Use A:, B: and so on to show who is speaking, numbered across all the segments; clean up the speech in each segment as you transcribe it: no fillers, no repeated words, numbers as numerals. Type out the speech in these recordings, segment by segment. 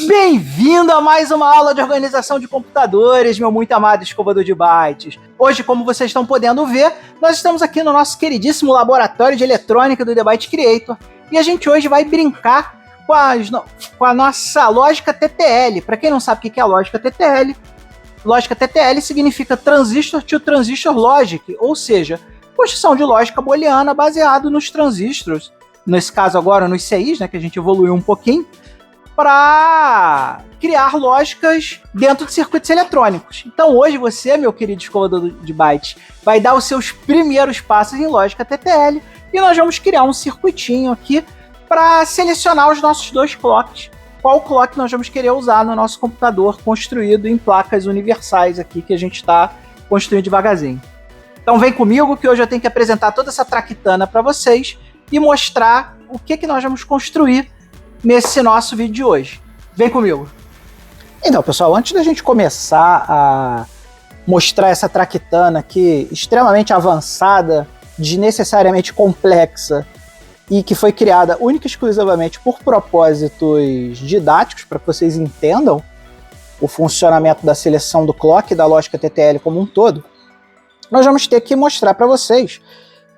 A: Bem-vindo a mais uma aula de organização de computadores, meu muito amado escovador de bytes. Hoje, como vocês estão podendo ver, nós estamos aqui no nosso queridíssimo laboratório de eletrônica do The Byte Creator e a gente hoje vai brincar com a nossa lógica TTL. Para quem não sabe o que é a lógica TTL significa Transistor to Transistor Logic, ou seja, construção de lógica booleana baseado nos transistores, nesse caso agora nos CIs, né, que a gente evoluiu um pouquinho, para criar lógicas dentro de circuitos eletrônicos. Então hoje você, meu querido escovador de bytes, vai dar os seus primeiros passos em lógica TTL e nós vamos criar um circuitinho aqui para selecionar os nossos dois clocks. Qual clock nós vamos querer usar no nosso computador construído em placas universais aqui que a gente está construindo devagarzinho. Então vem comigo que hoje eu tenho que apresentar toda essa traquitana para vocês e mostrar o que nós vamos construir nesse nosso vídeo de hoje. Vem comigo! Então, pessoal, antes da gente começar a mostrar essa traquitana aqui, extremamente avançada, desnecessariamente complexa, e que foi criada única e exclusivamente por propósitos didáticos, para que vocês entendam o funcionamento da seleção do clock e da lógica TTL como um todo, nós vamos ter que mostrar para vocês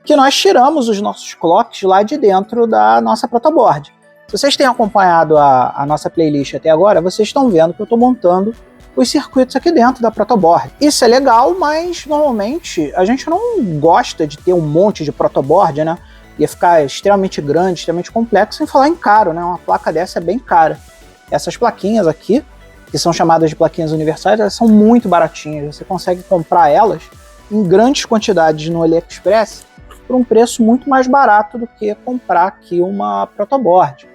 A: que nós tiramos os nossos clocks lá de dentro da nossa protoboard. Se vocês têm acompanhado a nossa playlist até agora, vocês estão vendo que eu estou montando os circuitos aqui dentro da protoboard. Isso é legal, mas normalmente a gente não gosta de ter um monte de protoboard, né? Ia ficar extremamente grande, extremamente complexo, sem falar em caro, né? Uma placa dessa é bem cara. Essas plaquinhas aqui, que são chamadas de plaquinhas universais, elas são muito baratinhas. Você consegue comprar elas em grandes quantidades no AliExpress por um preço muito mais barato do que comprar aqui uma protoboard.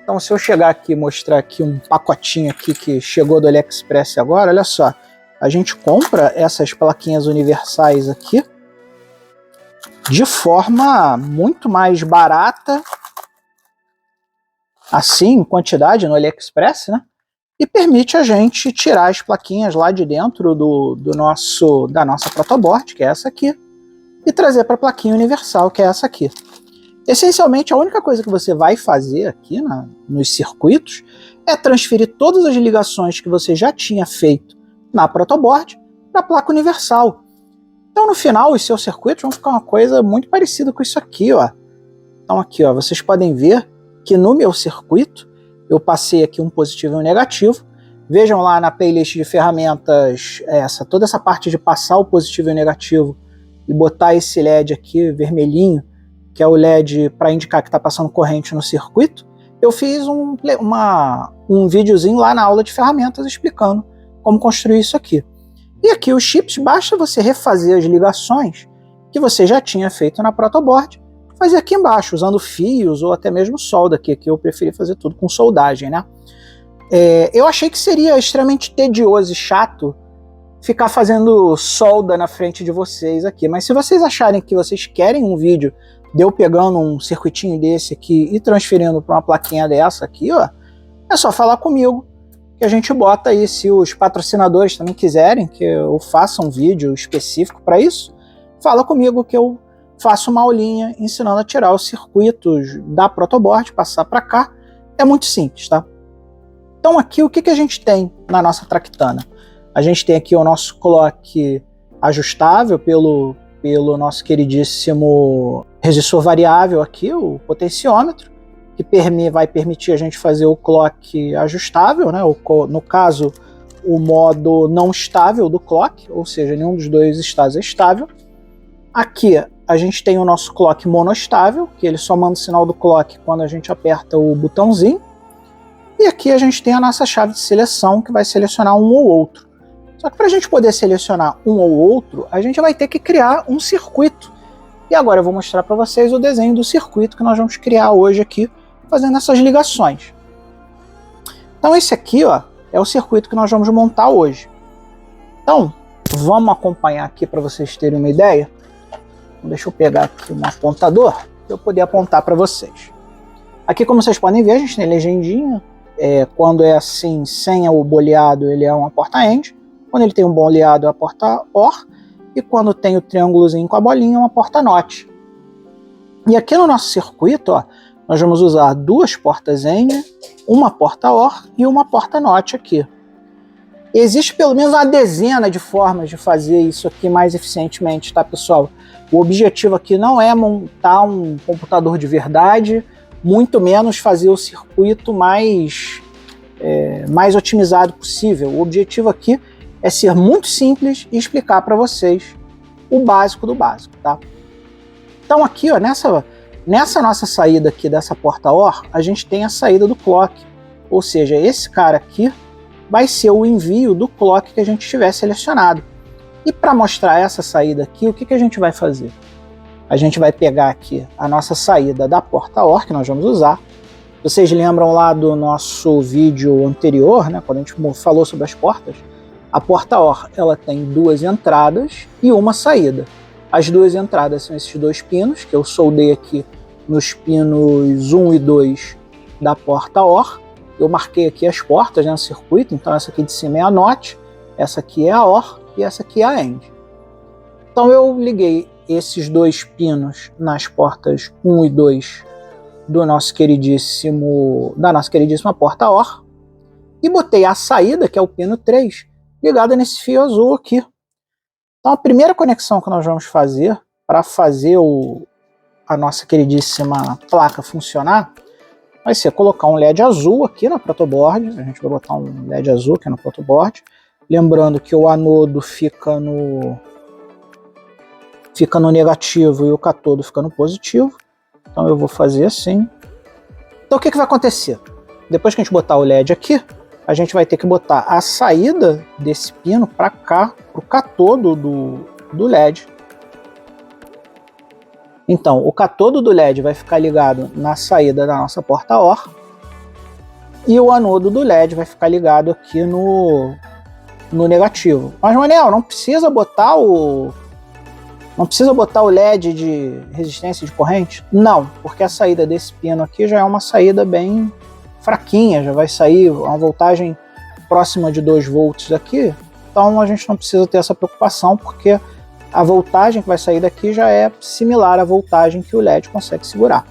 A: Então, se eu chegar aqui e mostrar aqui um pacotinho aqui que chegou do AliExpress agora, olha só, a gente compra essas plaquinhas universais aqui de forma muito mais barata, assim, em quantidade no AliExpress, né? E permite a gente tirar as plaquinhas lá de dentro da nossa protoboard, que é essa aqui, e trazer para a plaquinha universal, que é essa aqui. Essencialmente, a única coisa que você vai fazer aqui nos circuitos é transferir todas as ligações que você já tinha feito na protoboard para a placa universal. Então, no final, os seus circuitos vão ficar uma coisa muito parecida com isso aqui, ó. Então, aqui, ó, vocês podem ver que no meu circuito eu passei aqui um positivo e um negativo. Vejam lá na playlist de ferramentas toda essa parte de passar o positivo e o negativo e botar esse LED aqui vermelhinho, que é o LED para indicar que está passando corrente no circuito. Eu fiz um videozinho lá na aula de ferramentas explicando como construir isso aqui. E aqui os chips, basta você refazer as ligações que você já tinha feito na protoboard, fazer aqui embaixo, usando fios ou até mesmo solda aqui, que eu preferi fazer tudo com soldagem, né? Eu achei que seria extremamente tedioso e chato ficar fazendo solda na frente de vocês aqui, mas se vocês acharem que vocês querem um vídeo de eu pegando um circuitinho desse aqui e transferindo para uma plaquinha dessa aqui, ó, é só falar comigo que a gente bota aí. Se os patrocinadores também quiserem que eu faça um vídeo específico para isso, fala comigo que eu faço uma aulinha ensinando a tirar os circuitos da protoboard, passar para cá. É muito simples, tá? Então aqui o que a gente tem na nossa traquitana? A gente tem aqui o nosso clock ajustável pelo nosso queridíssimo resistor variável aqui, o potenciômetro, que vai permitir a gente fazer o clock ajustável, né? No caso, o modo não estável do clock, ou seja, nenhum dos dois estados é estável. Aqui a gente tem o nosso clock monoestável, que ele só manda o sinal do clock quando a gente aperta o botãozinho. E aqui a gente tem a nossa chave de seleção, que vai selecionar um ou outro. Só que para a gente poder selecionar um ou outro, a gente vai ter que criar um circuito. E agora eu vou mostrar para vocês o desenho do circuito que nós vamos criar hoje aqui, fazendo essas ligações. Então esse aqui, ó, é o circuito que nós vamos montar hoje. Então, vamos acompanhar aqui para vocês terem uma ideia. Deixa eu pegar aqui um apontador para eu poder apontar para vocês. Aqui, como vocês podem ver, a gente tem legendinha. Quando é assim, sem o boleado, ele é uma porta AND. Quando ele tem um boleado, é a porta OR. E quando tem o triângulozinho com a bolinha, é uma porta NOT. E aqui no nosso circuito, ó, nós vamos usar 2 portas AND, uma porta OR e uma porta NOT aqui. Existe pelo menos uma dezena de formas de fazer isso aqui mais eficientemente, tá, pessoal? O objetivo aqui não é montar um computador de verdade, muito menos fazer o circuito mais otimizado possível. O objetivo aqui é ser muito simples e explicar para vocês o básico do básico, tá? Então aqui, ó, nessa nossa saída aqui dessa porta OR, a gente tem a saída do clock, ou seja, esse cara aqui vai ser o envio do clock que a gente tiver selecionado. E para mostrar essa saída aqui, o que a gente vai fazer? A gente vai pegar aqui a nossa saída da porta OR, que nós vamos usar. Vocês lembram lá do nosso vídeo anterior, né, quando a gente falou sobre as portas? A porta OR ela tem 2 entradas e uma saída. As 2 entradas são esses 2 pinos, que eu soldei aqui nos pinos 1 e 2 da porta OR. Eu marquei aqui as portas, né, no circuito, então essa aqui de cima é a NOT, essa aqui é a OR e essa aqui é a AND. Então eu liguei esses 2 pinos nas portas 1 e 2 da nossa queridíssima porta OR e botei a saída, que é o pino 3, ligada nesse fio azul aqui. Então a primeira conexão que nós vamos fazer para fazer a nossa queridíssima placa funcionar vai ser colocar um LED azul aqui na protoboard. A gente vai botar um LED azul aqui no protoboard. Lembrando que o anodo fica no negativo e o catodo fica no positivo. Então eu vou fazer assim. Então o que vai acontecer? Depois que a gente botar o LED aqui, a gente vai ter que botar a saída desse pino para cá, para o catodo do LED. Então, o catodo do LED vai ficar ligado na saída da nossa porta OR e o anodo do LED vai ficar ligado aqui no negativo. Mas, Manel, não precisa botar o LED de resistência de corrente? Não, porque a saída desse pino aqui já é uma saída bem fraquinha, já vai sair uma voltagem próxima de 2 volts daqui, então a gente não precisa ter essa preocupação, porque a voltagem que vai sair daqui já é similar à voltagem que o LED consegue segurar.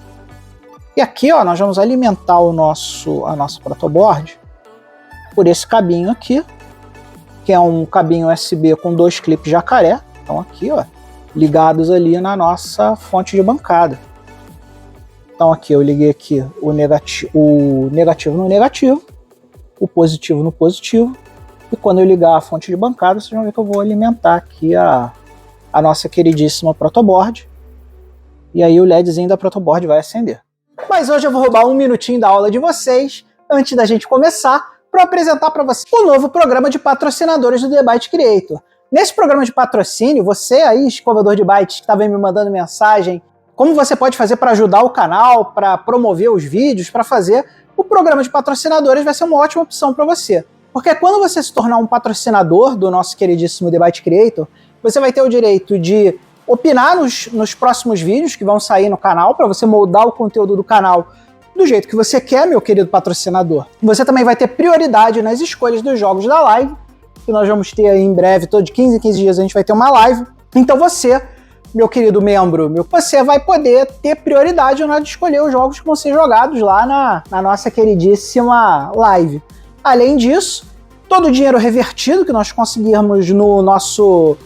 A: E aqui, ó, nós vamos alimentar a nossa protoboard por esse cabinho aqui, que é um cabinho USB com 2 clipes jacaré. Então aqui, ó, ligados ali na nossa fonte de bancada. Então aqui eu liguei aqui o negativo no negativo, o positivo no positivo, e quando eu ligar a fonte de bancada, vocês vão ver que eu vou alimentar aqui a nossa queridíssima protoboard, e aí o LEDzinho da protoboard vai acender. Mas hoje eu vou roubar um minutinho da aula de vocês, antes da gente começar, para apresentar para vocês o novo programa de patrocinadores do The Byte Creator. Nesse programa de patrocínio, você aí, escovador de bytes, que estava me mandando mensagem, como você pode fazer para ajudar o canal, para promover os vídeos, para fazer, o programa de patrocinadores vai ser uma ótima opção para você. Porque quando você se tornar um patrocinador do nosso queridíssimo The Byte Creator, você vai ter o direito de opinar nos próximos vídeos que vão sair no canal, para você moldar o conteúdo do canal do jeito que você quer, meu querido patrocinador. Você também vai ter prioridade nas escolhas dos jogos da live, que nós vamos ter aí em breve, todo de 15 em 15 dias a gente vai ter uma live. Então você, meu querido membro, você vai poder ter prioridade na hora de escolher os jogos que vão ser jogados lá na nossa queridíssima live. Além disso, todo o dinheiro revertido que nós conseguirmos no nosso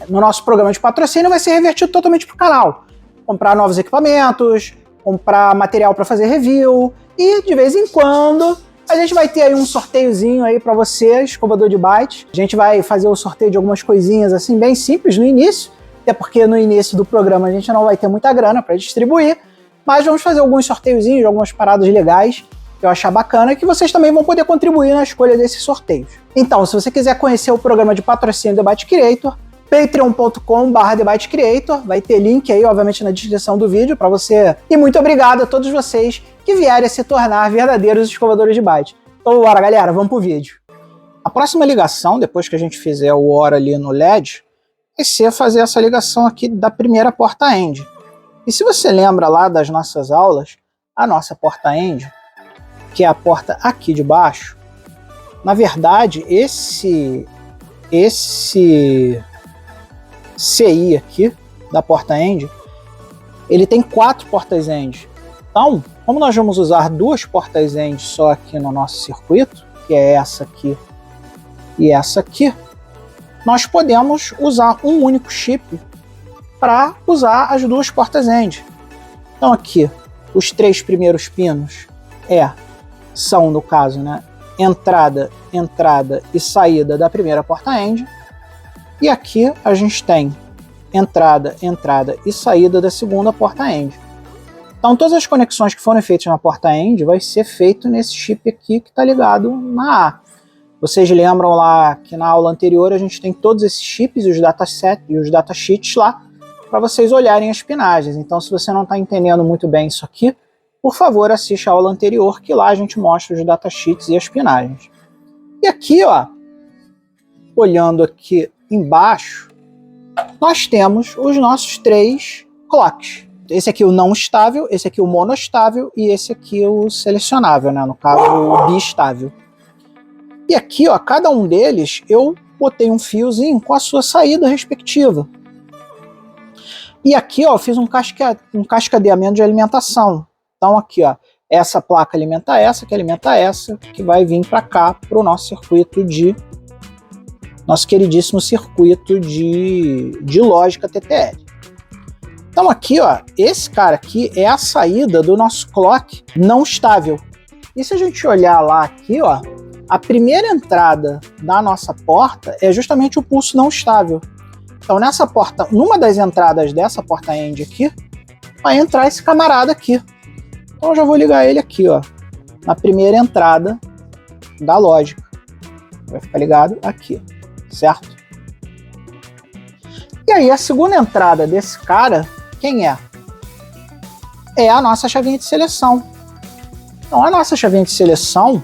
A: programa de patrocínio vai ser revertido totalmente para o canal. Comprar novos equipamentos, comprar material para fazer review e, de vez em quando, a gente vai ter aí um sorteiozinho aí para você, escovador de bytes. A gente vai fazer o sorteio de algumas coisinhas assim bem simples no início, até porque no início do programa a gente não vai ter muita grana para distribuir, mas vamos fazer alguns sorteiozinhos, algumas paradas legais que eu achar bacana, e que vocês também vão poder contribuir na escolha desses sorteios. Então, se você quiser conhecer o programa de patrocínio do The Byte Creator, patreon.com/The Byte Creator, vai ter link aí, obviamente, na descrição do vídeo para você. E muito obrigado a todos vocês que vierem a se tornar verdadeiros escovadores de byte. Então, bora, galera, vamos pro vídeo. A próxima ligação, depois que a gente fizer o OR ali no LED, vai ser fazer essa ligação aqui da primeira porta AND. E se você lembra lá das nossas aulas, a nossa porta AND, que é a porta aqui de baixo, na verdade, esse CI aqui, da porta AND, ele tem 4 portas AND. Então, como nós vamos usar duas portas AND só aqui no nosso circuito, que é essa aqui e essa aqui, nós podemos usar um único chip para usar as duas portas AND. Então aqui, os 3 primeiros pinos são, no caso, né, entrada, entrada e saída da primeira porta AND. E aqui a gente tem entrada, entrada e saída da segunda porta AND. Então todas as conexões que forem feitas na porta AND vai ser feito nesse chip aqui que está ligado na A. Vocês lembram lá que na aula anterior a gente tem todos esses chips e os datasets e os datasheets lá para vocês olharem as pinagens. Então se você não está entendendo muito bem isso aqui, por favor assista a aula anterior que lá a gente mostra os datasheets e as pinagens. E aqui, ó, olhando aqui embaixo, nós temos os nossos 3 clocks. Esse aqui é o não estável, esse aqui é o monoestável e esse aqui é o selecionável, né? No caso, o biestável. E aqui, ó, cada um deles eu botei um fiozinho com a sua saída respectiva. E aqui, ó, eu fiz um cascadeamento de alimentação. Então aqui, ó, essa placa alimenta essa, que vai vir para cá para o nosso circuito nosso queridíssimo circuito de lógica TTL. Então aqui, ó, esse cara aqui é a saída do nosso clock não estável. E se a gente olhar lá aqui, ó, a primeira entrada da nossa porta é justamente o pulso não estável. Então nessa porta, numa das entradas dessa porta AND aqui, vai entrar esse camarada aqui. Então eu já vou ligar ele aqui, ó, na primeira entrada da lógica. Vai ficar ligado aqui, certo? E aí a segunda entrada desse cara, quem é? É a nossa chavinha de seleção. Então a nossa chavinha de seleção,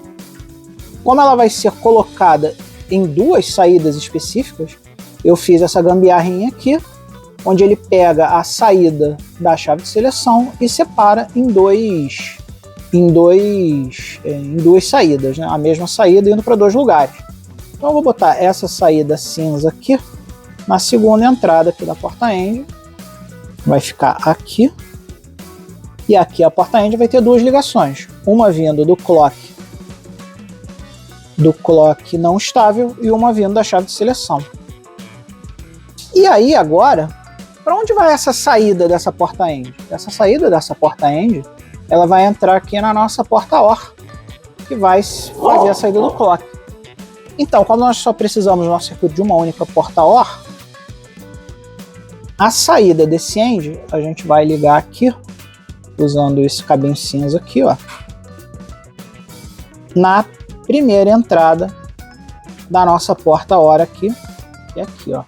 A: como ela vai ser colocada em 2 saídas específicas, eu fiz essa gambiarrinha aqui, onde ele pega a saída da chave de seleção e separa em duas saídas, né? A mesma saída indo para 2 lugares. Então eu vou botar essa saída cinza aqui na segunda entrada aqui da porta AND, vai ficar aqui, e aqui a porta AND vai ter 2 ligações, uma vindo do clock não estável e uma vindo da chave de seleção. E aí agora, para onde vai essa saída dessa porta AND? Essa saída dessa porta AND, ela vai entrar aqui na nossa porta OR, que vai fazer a saída do clock. Então, quando nós só precisamos no nosso circuito de uma única porta OR, a saída desse AND, a gente vai ligar aqui, usando esse cabinho cinza aqui, ó, na primeira entrada da nossa porta OR aqui, que é aqui, ó.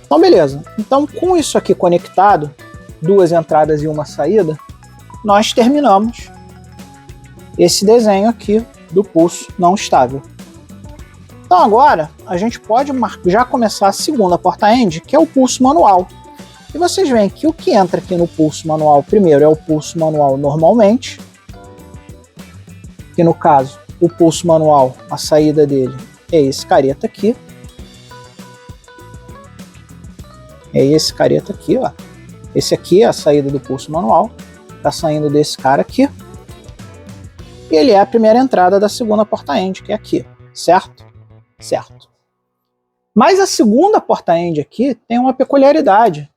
A: Então, beleza. Então, com isso aqui conectado, 2 entradas e uma saída, nós terminamos esse desenho aqui do pulso não estável. Então agora a gente pode já começar a segunda porta AND, que é o pulso manual. E vocês veem que o que entra aqui no pulso manual primeiro é o pulso manual normalmente, que no caso o pulso manual, a saída dele é esse careta aqui. É esse careta aqui, ó. Esse aqui é a saída do pulso manual, tá saindo desse cara aqui. E ele é a primeira entrada da segunda porta AND, que é aqui, certo? Certo. Mas a segunda porta AND aqui tem uma peculiaridade.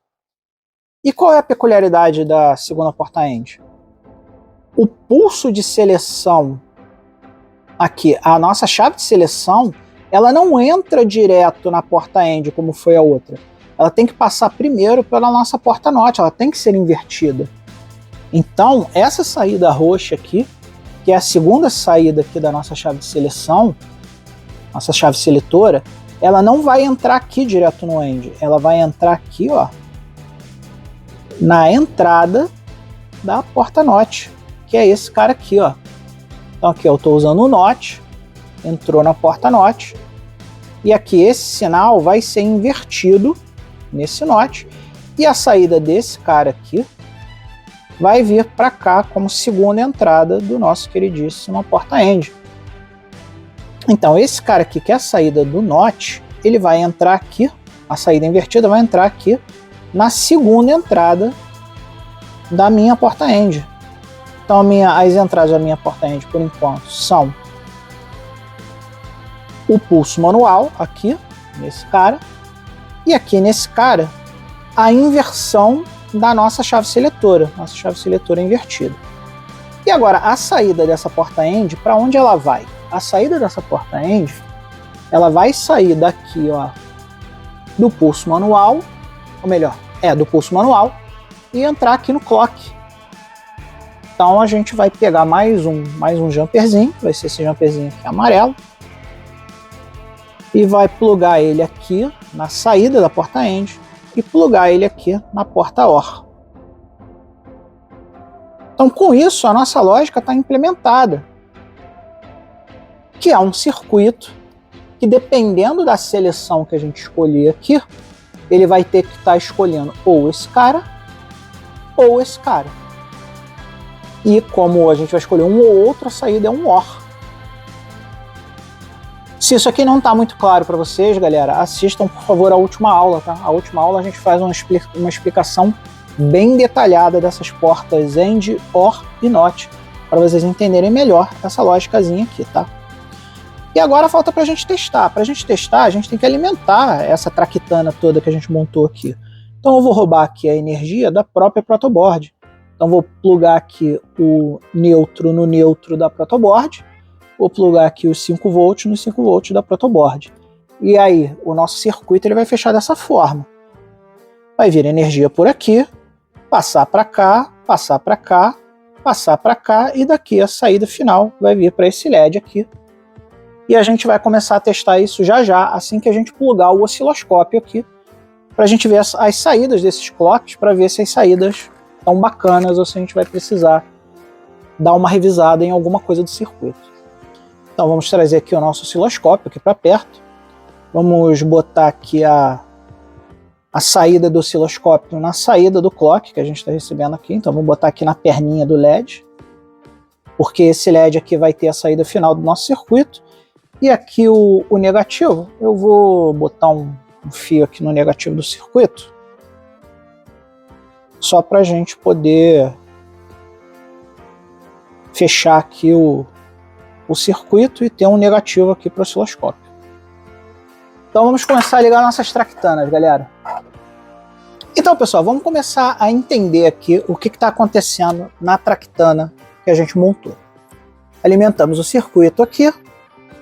A: E qual é a peculiaridade da segunda porta AND? O pulso de seleção aqui, a nossa chave de seleção, ela não entra direto na porta AND como foi a outra. Ela tem que passar primeiro pela nossa porta NOT, ela tem que ser invertida. Então, essa saída roxa aqui, que é a segunda saída aqui da nossa chave de seleção, nossa chave seletora, ela não vai entrar aqui direto no AND, ela vai entrar aqui, ó, na entrada da porta NOT, que é esse cara aqui, ó. Então aqui eu estou usando o NOT, entrou na porta NOT, e aqui esse sinal vai ser invertido nesse NOT, e a saída desse cara aqui vai vir para cá como segunda entrada do nosso queridíssimo porta AND. Então esse cara aqui, que é a saída do NOT, ele vai entrar aqui, a saída invertida vai entrar aqui na segunda entrada da minha porta-end. Então as entradas da minha porta-end por enquanto são o pulso manual aqui, nesse cara, e aqui nesse cara a inversão da nossa chave seletora invertida. E agora a saída dessa porta-end, para onde ela vai? A saída dessa porta-end, ela vai sair daqui, ó, do pulso manual, ou melhor, do pulso manual, e entrar aqui no clock. Então a gente vai pegar mais um jumperzinho, vai ser esse jumperzinho aqui amarelo, e vai plugar ele aqui na saída da porta-end e plugar ele aqui na porta OR. Então com isso a nossa lógica está implementada, que é um circuito que, dependendo da seleção que a gente escolher aqui, ele vai ter que estar escolhendo ou esse cara ou esse cara. E como a gente vai escolher um ou outro, a saída é um OR. Se isso aqui não está muito claro para vocês, galera, assistam, por favor, a última aula, tá? A última aula a gente faz uma explicação bem detalhada dessas portas AND, OR e NOT, para vocês entenderem melhor essa lógicazinha aqui, tá? E agora falta para a gente testar. Para a gente testar, a gente tem que alimentar essa traquitana toda que a gente montou aqui. Então eu vou roubar aqui a energia da própria protoboard. Então vou plugar aqui o neutro no neutro da protoboard. Vou plugar aqui os 5 volts nos 5 volts da protoboard. E aí o nosso circuito ele vai fechar dessa forma. Vai vir energia por aqui, passar para cá, passar para cá, passar para cá, e daqui a saída final vai vir para esse LED aqui. E a gente vai começar a testar isso já, assim que a gente plugar o osciloscópio aqui, para a gente ver as saídas desses clocks, para ver se as saídas estão bacanas ou se a gente vai precisar dar uma revisada em alguma coisa do circuito. Então vamos trazer aqui o nosso osciloscópio aqui para perto. Vamos botar aqui a saída do osciloscópio na saída do clock que a gente está recebendo aqui. Então vamos botar aqui na perninha do LED, porque esse LED aqui vai ter a saída final do nosso circuito. E aqui o negativo, eu vou botar um fio aqui no negativo do circuito, só para a gente poder fechar aqui o circuito e ter um negativo aqui para o osciloscópio. Então vamos começar a ligar nossas traquitanas, galera. Então, pessoal, vamos começar a entender aqui o que está acontecendo na traquitana que a gente montou. Alimentamos o circuito aqui.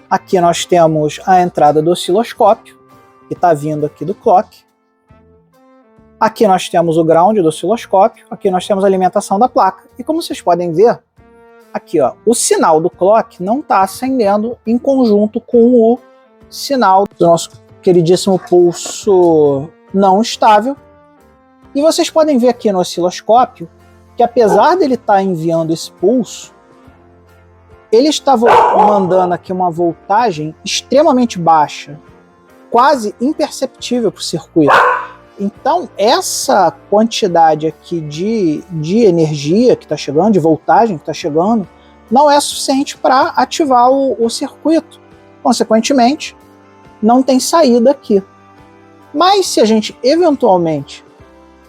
A: Aqui nós temos a entrada do osciloscópio, que está vindo aqui do clock. Aqui nós temos o ground do osciloscópio. Aqui nós temos a alimentação da placa. E como vocês podem ver, aqui ó, o sinal do clock não está acendendo em conjunto com o sinal do nosso queridíssimo pulso não estável. E vocês podem ver aqui no osciloscópio que, apesar dele estar enviando esse pulso, ele está mandando aqui uma voltagem extremamente baixa, quase imperceptível para o circuito. Então essa quantidade aqui de energia que está chegando, de voltagem que está chegando, não é suficiente para ativar o circuito. Consequentemente, não tem saída aqui. Mas se a gente eventualmente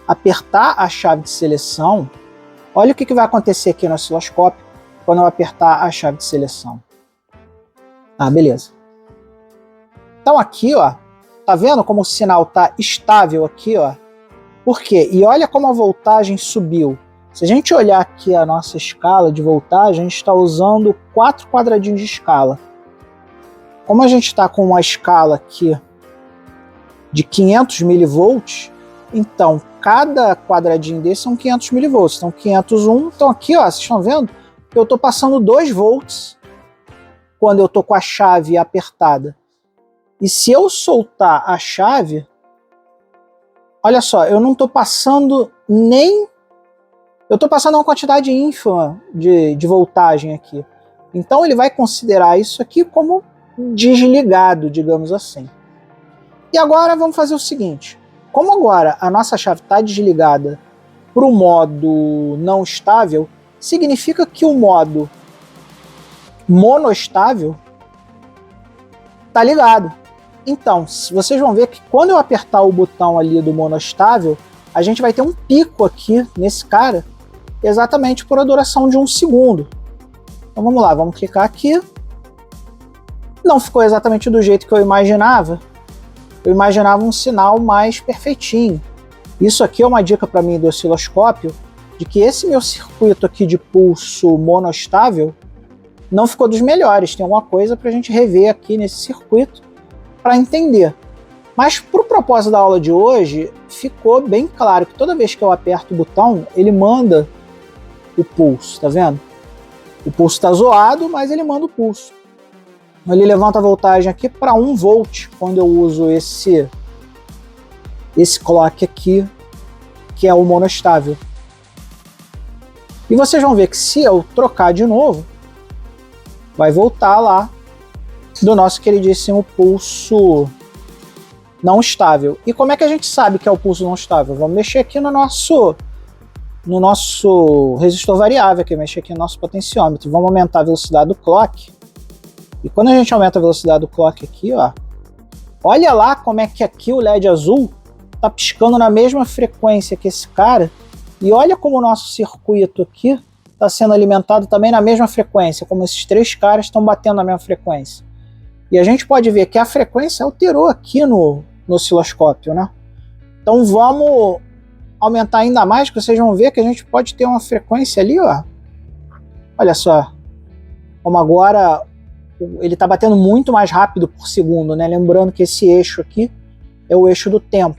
A: apertar a chave de seleção, olha o que vai acontecer aqui no osciloscópio quando eu apertar a chave de seleção. Ah, beleza. Então aqui, ó, tá vendo como o sinal tá estável aqui, ó? Por quê? E olha como a voltagem subiu. Se a gente olhar aqui a nossa escala de voltagem, a gente está usando 4 quadradinhos de escala. Como a gente está com uma escala aqui de 500 milivolts, então cada quadradinho desse são 500 milivolts. Então 501, então aqui, ó, vocês estão vendo? Eu estou passando 2 volts quando eu estou com a chave apertada. E se eu soltar a chave, olha só, eu não estou passando nem... Eu estou passando uma quantidade ínfima de voltagem aqui. Então ele vai considerar isso aqui como desligado, digamos assim. E agora vamos fazer o seguinte. Como agora a nossa chave está desligada para o modo não estável, significa que o modo monoestável está ligado. Então, vocês vão ver que quando eu apertar o botão ali do monoestável, a gente vai ter um pico aqui nesse cara, exatamente por a duração de 1 segundo. Então vamos lá, vamos clicar aqui. Não ficou exatamente do jeito que eu imaginava. Eu imaginava um sinal mais perfeitinho. Isso aqui é uma dica para mim do osciloscópio, de que esse meu circuito aqui de pulso monostável não ficou dos melhores. Tem alguma coisa para a gente rever aqui nesse circuito para entender. Mas para o propósito da aula de hoje, ficou bem claro que toda vez que eu aperto o botão, ele manda o pulso, tá vendo? O pulso está zoado, mas ele manda o pulso. Ele levanta a voltagem aqui para 1 volt quando eu uso esse clock aqui, que é o monostável. E vocês vão ver que se eu trocar de novo, vai voltar lá do nosso queridíssimo pulso não estável. E como é que a gente sabe que é o pulso não estável? Vamos mexer aqui no nosso resistor variável, aqui, mexer aqui no nosso potenciômetro. Vamos aumentar a velocidade do clock. E quando a gente aumenta a velocidade do clock aqui, ó, olha lá como é que aqui o LED azul tá piscando na mesma frequência que esse cara. E olha como o nosso circuito aqui está sendo alimentado também na mesma frequência, como esses 3 caras estão batendo na mesma frequência. E a gente pode ver que a frequência alterou aqui no osciloscópio, né? Então vamos aumentar ainda mais, que vocês vão ver que a gente pode ter uma frequência ali, ó. Olha só, como agora ele está batendo muito mais rápido por segundo, né? Lembrando que esse eixo aqui é o eixo do tempo.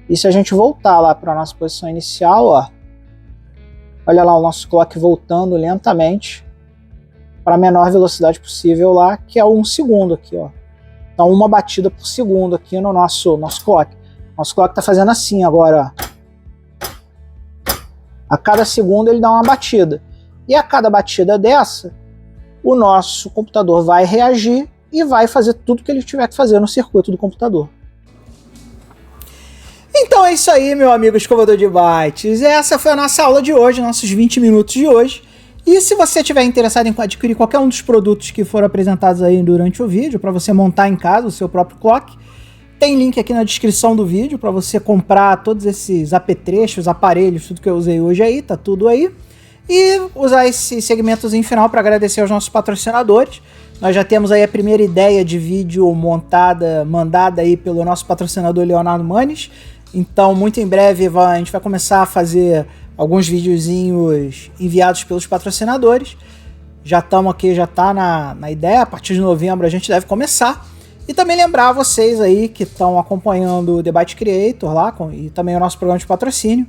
A: E se a gente voltar lá para a nossa posição inicial, ó, olha lá o nosso clock voltando lentamente para a menor velocidade possível lá, que é 1 segundo aqui, ó. Então 1 batida por segundo aqui no nosso clock. Nosso clock está fazendo assim agora, ó. A cada segundo ele dá uma batida. E a cada batida dessa, o nosso computador vai reagir e vai fazer tudo que ele tiver que fazer no circuito do computador. Então é isso aí, meu amigo escovador de bytes. Essa foi a nossa aula de hoje, nossos 20 minutos de hoje. E se você estiver interessado em adquirir qualquer um dos produtos que foram apresentados aí durante o vídeo, para você montar em casa o seu próprio clock, tem link aqui na descrição do vídeo para você comprar todos esses apetrechos, aparelhos, tudo que eu usei hoje aí, tá tudo aí. E usar esse segmento em final para agradecer aos nossos patrocinadores. Nós já temos aí a primeira ideia de vídeo mandada aí pelo nosso patrocinador Leonardo Manes. Então, muito em breve a gente vai começar a fazer alguns videozinhos enviados pelos patrocinadores. Já estamos aqui, já está na ideia. A partir de novembro a gente deve começar. E também lembrar vocês aí que estão acompanhando o Debate Creator lá, e também o nosso programa de patrocínio,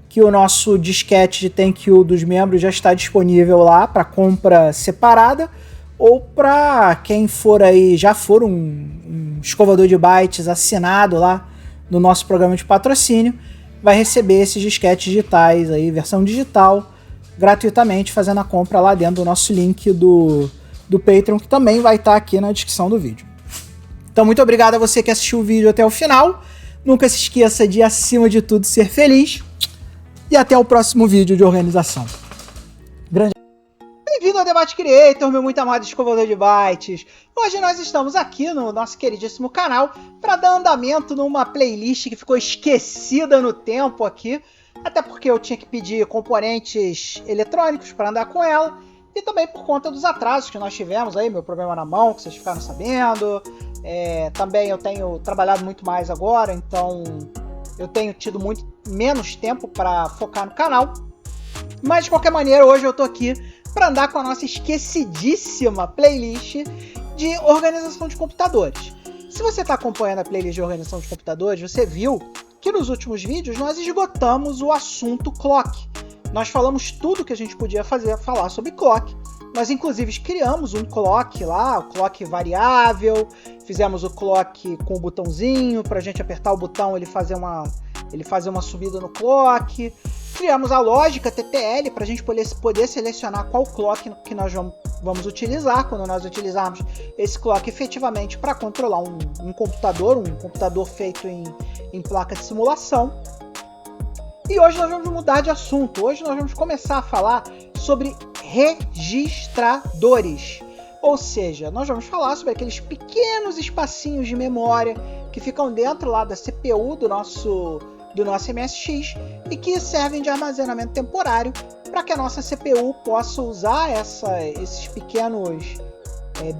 A: que o nosso disquete de Thank You dos membros já está disponível lá para compra separada, ou para quem for aí, já for um escovador de bytes assinado lá no nosso programa de patrocínio, vai receber esses disquetes digitais aí, versão digital, gratuitamente, fazendo a compra lá dentro do nosso link do Patreon, que também vai estar aqui na descrição do vídeo. Então, muito obrigado a você que assistiu o vídeo até o final. Nunca se esqueça de, acima de tudo, ser feliz. E até o próximo vídeo de organização. Grande... Bem-vindo ao Debate Creator, meu muito amado escovador de bytes. Hoje nós estamos aqui no nosso queridíssimo canal para dar andamento numa playlist que ficou esquecida no tempo aqui, até porque eu tinha que pedir componentes eletrônicos para andar com ela, e também por conta dos atrasos que nós tivemos aí, meu problema na mão, que vocês ficaram sabendo. Também eu tenho trabalhado muito mais agora, então eu tenho tido muito menos tempo para focar no canal. Mas de qualquer maneira, hoje eu tô aqui para andar com a nossa esquecidíssima playlist de organização de computadores. Se você está acompanhando a playlist de organização de computadores, você viu que nos últimos vídeos nós esgotamos o assunto clock. Nós falamos tudo que a gente podia falar sobre clock. Nós inclusive criamos um clock lá, o clock variável, fizemos o clock com o botãozinho, para a gente apertar o botão ele fazer uma subida no clock. Criamos a lógica TTL para a gente poder selecionar qual clock que nós vamos utilizar quando nós utilizarmos esse clock efetivamente para controlar um computador feito em placa de simulação. E hoje nós vamos mudar de assunto. Hoje nós vamos começar a falar sobre registradores. Ou seja, nós vamos falar sobre aqueles pequenos espacinhos de memória que ficam dentro lá da CPU do nosso do nosso MSX e que servem de armazenamento temporário para que a nossa CPU possa usar esses pequenos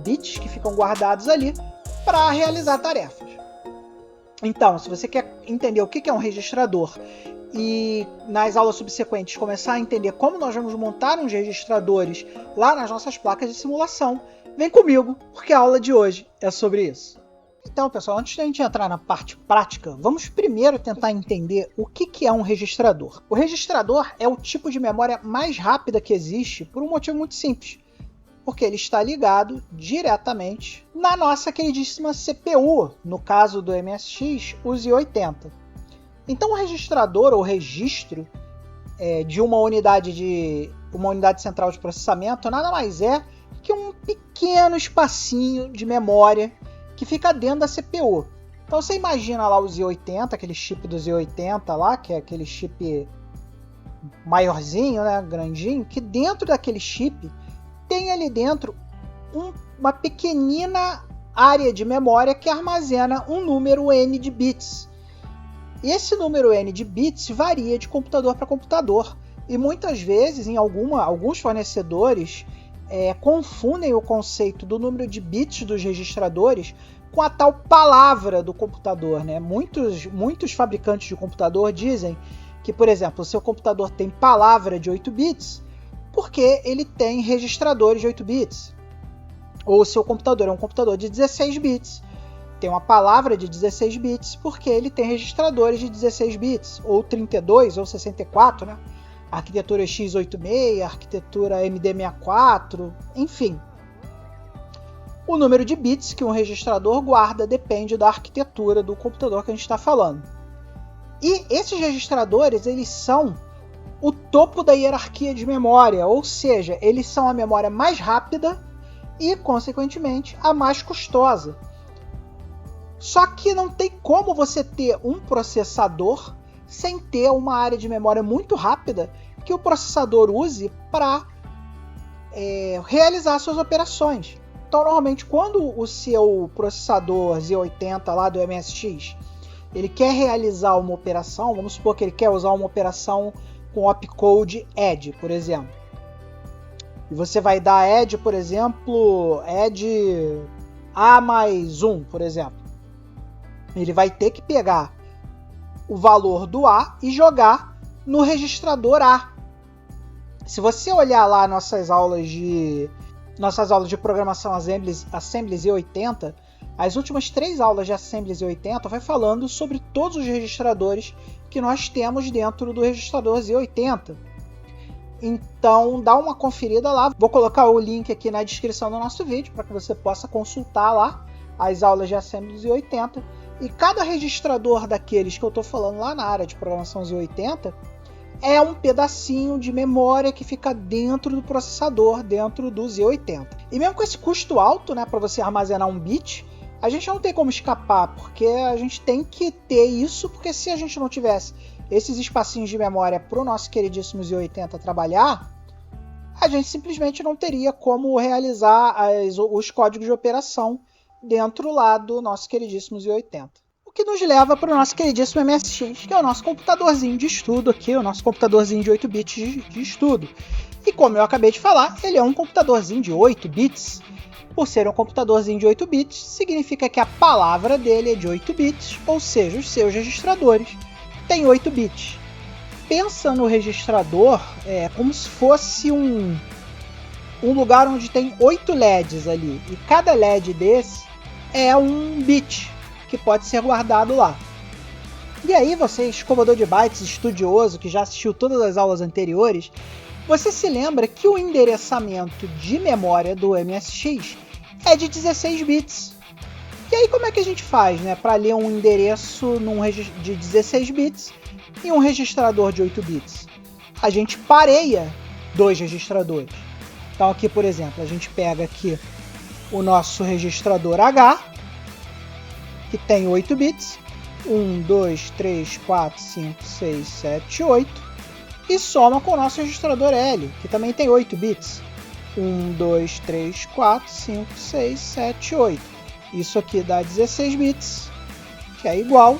A: bits que ficam guardados ali para realizar tarefas. Então, se você quer entender o que é um registrador e nas aulas subsequentes começar a entender como nós vamos montar uns registradores lá nas nossas placas de simulação, vem comigo, porque a aula de hoje é sobre isso. Então, pessoal, antes de a gente entrar na parte prática, vamos primeiro tentar entender o que é um registrador. O registrador é o tipo de memória mais rápida que existe por um motivo muito simples, porque ele está ligado diretamente na nossa queridíssima CPU, no caso do MSX, o Z80. Então, o registrador ou registro de uma unidade central de processamento nada mais é que um pequeno espacinho de memória que fica dentro da CPU. Então você imagina lá o Z80, aquele chip do Z80 lá, que é aquele chip maiorzinho, né, grandinho, que dentro daquele chip tem ali dentro uma pequenina área de memória que armazena um número N de bits. E esse número N de bits varia de computador para computador. E muitas vezes, em alguns fornecedores, confundem o conceito do número de bits dos registradores com a tal palavra do computador, né? Muitos fabricantes de computador dizem que, por exemplo, o seu computador tem palavra de 8 bits porque ele tem registradores de 8 bits. Ou o seu computador é um computador de 16 bits, tem uma palavra de 16 bits porque ele tem registradores de 16 bits, ou 32 ou 64, né? Arquitetura x86, arquitetura MD64, enfim. O número de bits que um registrador guarda depende da arquitetura do computador que a gente está falando. E esses registradores, eles são o topo da hierarquia de memória, ou seja, eles são a memória mais rápida e, consequentemente, a mais custosa. Só que não tem como você ter um processador sem ter uma área de memória muito rápida que o processador use para realizar suas operações. Então, normalmente, quando o seu processador Z80 lá do MSX, ele quer realizar uma operação, vamos supor que ele quer usar uma operação com opcode add, por exemplo. E você vai dar add, por exemplo, add A mais 1, por exemplo. Ele vai ter que pegar o valor do A e jogar no registrador A. Se você olhar lá nossas aulas de programação Assembly Z80, as últimas 3 aulas de Assembly Z80 vai falando sobre todos os registradores que nós temos dentro do registrador Z80. Então dá uma conferida lá. Vou colocar o link aqui na descrição do nosso vídeo para que você possa consultar lá as aulas de Assembly Z80. E cada registrador daqueles que eu estou falando lá na área de programação Z80 é um pedacinho de memória que fica dentro do processador, dentro do Z80. E mesmo com esse custo alto, né, para você armazenar um bit, a gente não tem como escapar, porque a gente tem que ter isso, porque se a gente não tivesse esses espacinhos de memória para o nosso queridíssimo Z80 trabalhar, a gente simplesmente não teria como realizar os códigos de operação dentro lá do nosso queridíssimo Z80. O que nos leva para o nosso queridíssimo MSX, que é o nosso computadorzinho de estudo aqui, o nosso computadorzinho de 8 bits de estudo. E como eu acabei de falar, ele é um computadorzinho de 8 bits. Por ser um computadorzinho de 8 bits, significa que a palavra dele é de 8 bits, ou seja, os seus registradores têm 8 bits. Pensa no registrador como se fosse um lugar onde tem 8 LEDs ali, e cada LED desse é um bit que pode ser guardado lá. E aí você, escovador de bytes estudioso, que já assistiu todas as aulas anteriores, você se lembra que o endereçamento de memória do MSX é de 16 bits. E aí como é que a gente faz, né, para ler um endereço de 16 bits e um registrador de 8 bits? A gente pareia 2 registradores. Então aqui, por exemplo, a gente pega aqui o nosso registrador H, que tem 8 bits, 1, 2, 3, 4, 5, 6, 7, 8, e soma com o nosso registrador L, que também tem 8 bits, 1, 2, 3, 4, 5, 6, 7, 8. Isso aqui dá 16 bits, que é igual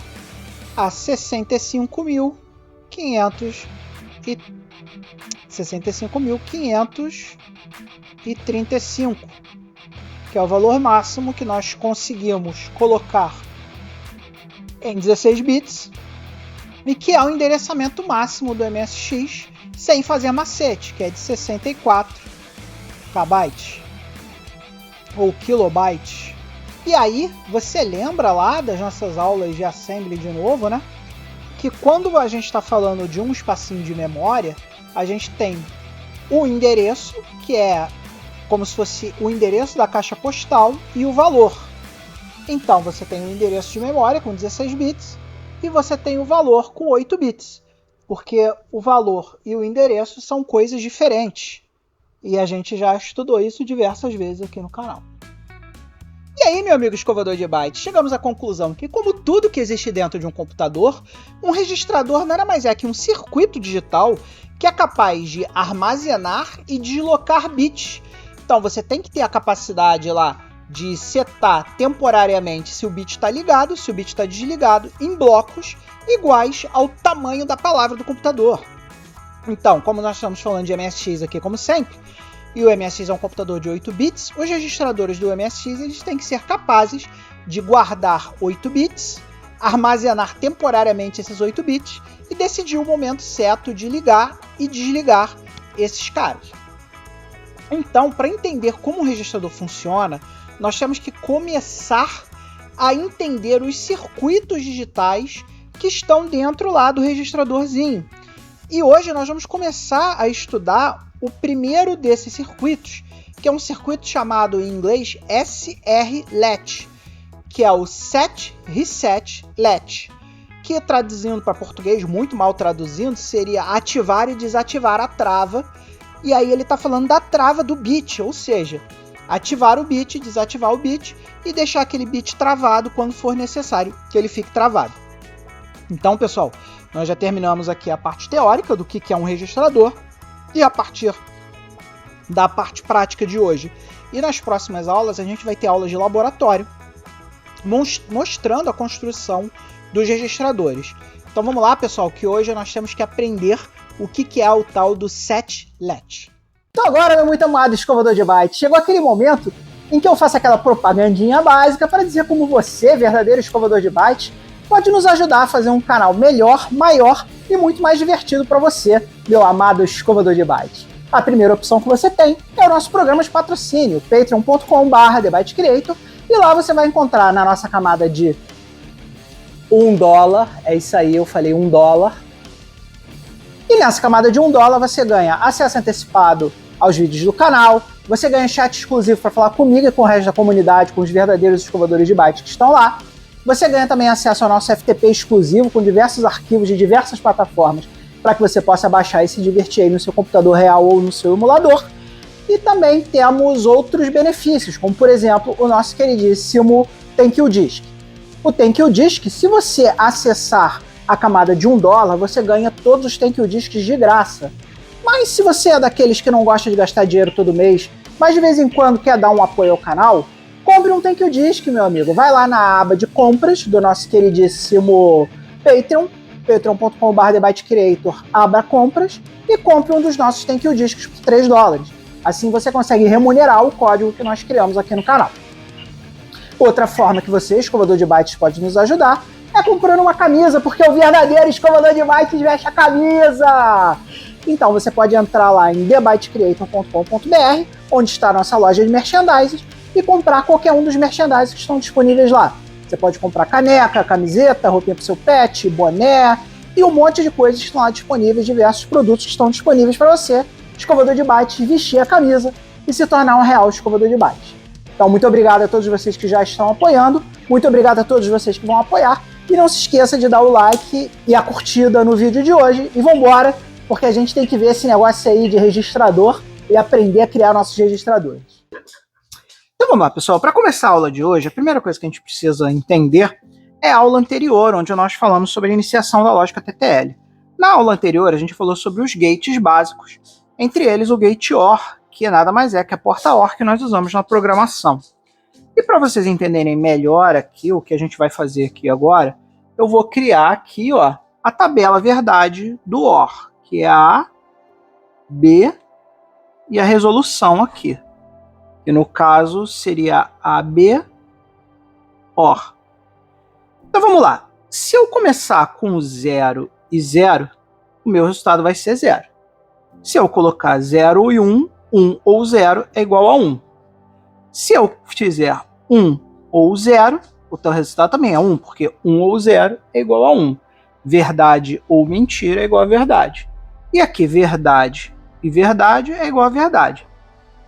A: a 65.535, que é o valor máximo que nós conseguimos colocar em 16 bits e que é o endereçamento máximo do MSX sem fazer macete, que é de 64 KB ou kilobytes. E aí, você lembra lá das nossas aulas de assembly de novo, né? Que quando a gente está falando de um espacinho de memória, a gente tem o endereço, que é como se fosse o endereço da caixa postal, e o valor. Então, você tem o endereço de memória com 16 bits e você tem o valor com 8 bits, porque o valor e o endereço são coisas diferentes. E a gente já estudou isso diversas vezes aqui no canal. E aí, meu amigo escovador de bytes, chegamos à conclusão que, como tudo que existe dentro de um computador, um registrador nada mais é que um circuito digital que é capaz de armazenar e deslocar bits. Então você tem que ter a capacidade lá de setar temporariamente se o bit está ligado, se o bit está desligado, em blocos iguais ao tamanho da palavra do computador. Então, como nós estamos falando de MSX aqui como sempre, e o MSX é um computador de 8 bits, os registradores do MSX eles têm que ser capazes de guardar 8 bits, armazenar temporariamente esses 8 bits e decidir o momento certo de ligar e desligar esses caras. Então, para entender como o registrador funciona, nós temos que começar a entender os circuitos digitais que estão dentro lá do registradorzinho. E hoje nós vamos começar a estudar o primeiro desses circuitos, que é um circuito chamado em inglês SR-Latch, que é o Set Reset Latch, que traduzindo para português, muito mal traduzindo, seria ativar e desativar a trava. E aí ele está falando da trava do bit, ou seja, ativar o bit, desativar o bit e deixar aquele bit travado quando for necessário que ele fique travado. Então, pessoal, nós já terminamos aqui a parte teórica do que é um registrador e a partir da parte prática de hoje e nas próximas aulas a gente vai ter aulas de laboratório mostrando a construção dos registradores. Então vamos lá, pessoal, que hoje nós temos que aprender o que é o tal do Set Latch.
B: Então agora, meu muito amado escovador de bytes, chegou aquele momento em que eu faço aquela propagandinha básica para dizer como você, verdadeiro escovador de bytes, pode nos ajudar a fazer um canal melhor, maior e muito mais divertido para você, meu amado escovador de bytes. A primeira opção que você tem é o nosso programa de patrocínio, patreon.com/TheByteCreator, e lá você vai encontrar na nossa camada de $1, é isso aí, eu falei $1, e nessa camada de $1 você ganha acesso antecipado aos vídeos do canal, você ganha chat exclusivo para falar comigo e com o resto da comunidade, com os verdadeiros escovadores de bytes que estão lá. Você ganha também acesso ao nosso FTP exclusivo com diversos arquivos de diversas plataformas para que você possa baixar e se divertir aí no seu computador real ou no seu emulador. E também temos outros benefícios, como por exemplo o nosso queridíssimo Thank You Disk. O Thank You Disk, se você acessar a camada de $1, você ganha todos os Thank You Disks de graça. Mas se você é daqueles que não gosta de gastar dinheiro todo mês, mas de vez em quando quer dar um apoio ao canal, compre um Thank You Disk, meu amigo. Vai lá na aba de compras do nosso queridíssimo Patreon, patreon.com/TheByteCreator, abra compras e compre um dos nossos Thank You Disks por $3. Assim você consegue remunerar o código que nós criamos aqui no canal. Outra forma que você, escovador de bytes, pode nos ajudar é comprando uma camisa, porque o verdadeiro escovador de bytes veste a camisa! Então você pode entrar lá em TheByteCreator.com.br, onde está a nossa loja de merchandising, e comprar qualquer um dos merchandising que estão disponíveis lá. Você pode comprar caneca, camiseta, roupinha para o seu pet, boné e um monte de coisas que estão lá disponíveis, diversos produtos que estão disponíveis para você, escovador de bytes, vestir a camisa e se tornar um real escovador de bytes. Então muito obrigado a todos vocês que já estão apoiando, muito obrigado a todos vocês que vão apoiar, e não se esqueça de dar o like e a curtida no vídeo de hoje, e vambora, porque a gente tem que ver esse negócio aí de registrador e aprender a criar nossos registradores.
A: Então vamos lá, pessoal. Para começar a aula de hoje, a primeira coisa que a gente precisa entender é a aula anterior, onde nós falamos sobre a iniciação da lógica TTL. Na aula anterior, a gente falou sobre os gates básicos, entre eles o gate OR, que nada mais é que a porta OR que nós usamos na programação. E para vocês entenderem melhor aqui o que a gente vai fazer aqui agora, eu vou criar aqui, ó, a tabela verdade do OR, que é A, B e a resolução aqui, que no caso seria AB OR. Então vamos lá. Se eu começar com 0 e 0, o meu resultado vai ser 0. Se eu colocar 0 e 1, 1 ou 0 é igual a 1. Se eu fizer 1 ou 0, o teu resultado também é 1, porque 1 ou 0 é igual a 1. Verdade ou mentira é igual a verdade. E aqui, verdade e verdade é igual a verdade.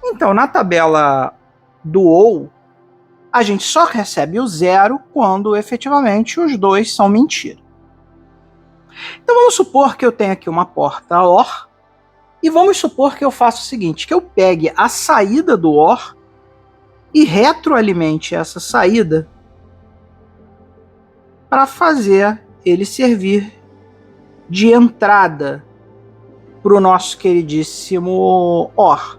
A: Então, na tabela do OU, a gente só recebe o 0 quando efetivamente os dois são mentira. Então, vamos supor que eu tenho aqui uma porta OR, e vamos supor que eu faça o seguinte, que eu pegue a saída do OR e retroalimente essa saída para fazer ele servir de entrada para o nosso queridíssimo OR.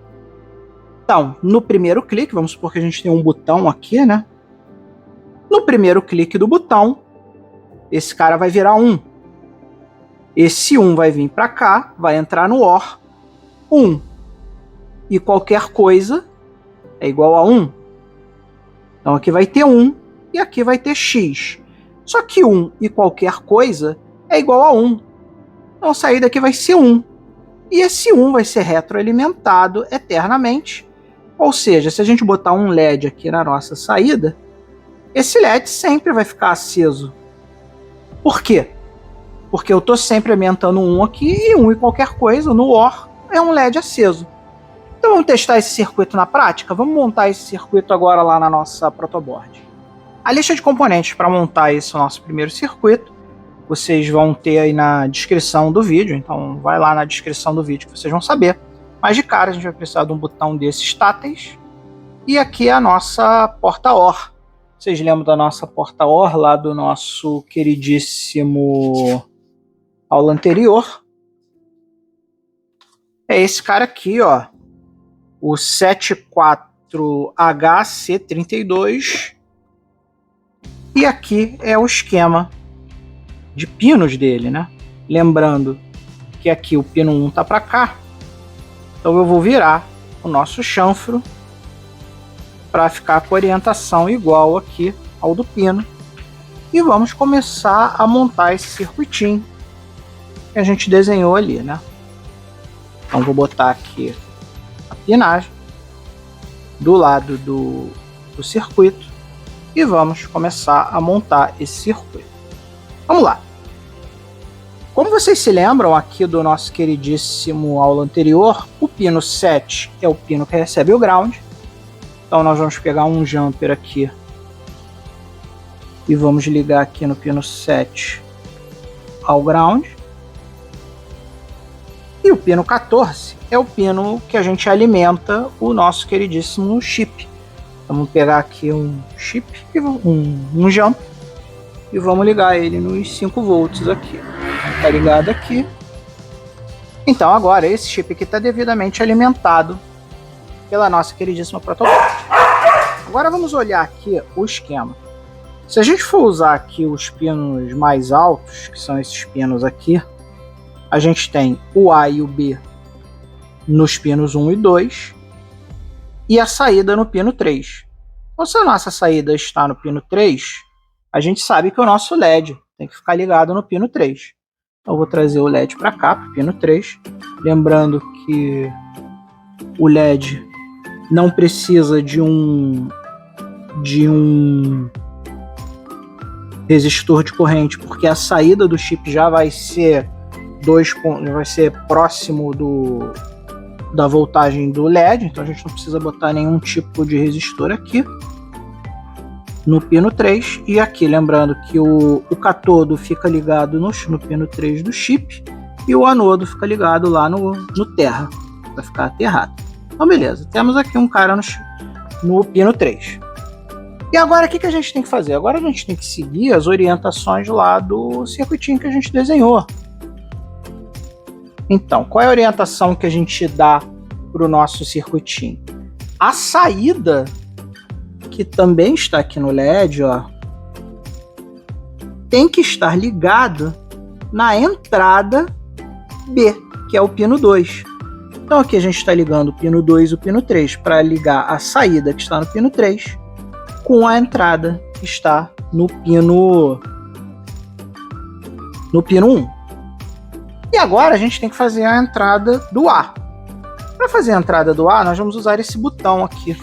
A: Então, no primeiro clique, vamos supor que a gente tem um botão aqui, né? No primeiro clique do botão, esse cara vai virar 1. Esse 1 vai vir para cá, vai entrar no OR. 1 e qualquer coisa é igual a 1. Então aqui vai ter 1 e aqui vai ter x. Só que 1 e qualquer coisa é igual a 1. Então a saída aqui vai ser 1. E esse 1 vai ser retroalimentado eternamente. Ou seja, se a gente botar um LED aqui na nossa saída, esse LED sempre vai ficar aceso. Por quê? Porque eu estou sempre aumentando 1 aqui e 1 e qualquer coisa no OR é um LED aceso. Então vamos testar esse circuito na prática? Vamos montar esse circuito agora lá na nossa protoboard. A lista de componentes para montar esse nosso primeiro circuito, vocês vão ter aí na descrição do vídeo, então vai lá na descrição do vídeo que vocês vão saber. Mas de cara a gente vai precisar de um botão desses táteis, e aqui é a nossa porta OR. Vocês lembram da nossa porta OR lá do nosso queridíssimo aula anterior? É esse cara aqui, ó, o 74HC32, e aqui é o esquema de pinos dele, né? Lembrando que aqui o pino 1 tá para cá, então eu vou virar o nosso chanfro para ficar com a orientação igual aqui ao do pino, e vamos começar a montar esse circuitinho que a gente desenhou ali, né? Então vou botar aqui a pinagem do lado do circuito e vamos começar a montar esse circuito. Vamos lá. Como vocês se lembram aqui do nosso queridíssimo aula anterior, o pino 7 é o pino que recebe o ground. Então nós vamos pegar um jumper aqui e vamos ligar aqui no pino 7 ao ground. E o pino 14 é o pino que a gente alimenta o nosso queridíssimo chip. Vamos pegar aqui um chip, um jump, e vamos ligar ele nos 5 volts aqui. Está ligado aqui. Então agora esse chip aqui está devidamente alimentado pela nossa queridíssima protoboard. Agora vamos olhar aqui o esquema. Se a gente for usar aqui os pinos mais altos, que são esses pinos aqui, a gente tem o A e o B nos pinos 1 e 2 e a saída no pino 3. Então, se a nossa saída está no pino 3, a gente sabe que o nosso LED tem que ficar ligado no pino 3. Então, eu vou trazer o LED para cá, para o pino 3. Lembrando que o LED não precisa de um resistor de corrente, porque a saída do chip já vai ser próximo da voltagem do LED, então a gente não precisa botar nenhum tipo de resistor aqui no pino 3. E aqui lembrando que o catodo fica ligado no pino 3 do chip e o anodo fica ligado lá no terra, para ficar aterrado. Então beleza, temos aqui um cara no pino 3. E agora o que a gente tem que fazer? Agora a gente tem que seguir as orientações lá do circuitinho que a gente desenhou. Então, qual é a orientação que a gente dá para o nosso circuitinho? A saída, que também está aqui no LED, ó, tem que estar ligado na entrada B, que é o pino 2. Então aqui a gente está ligando o pino 2 e o pino 3 para ligar a saída que está no pino 3 com a entrada que está no pino 1. E agora a gente tem que fazer a entrada do A. Para fazer a entrada do A, nós vamos usar esse botão aqui,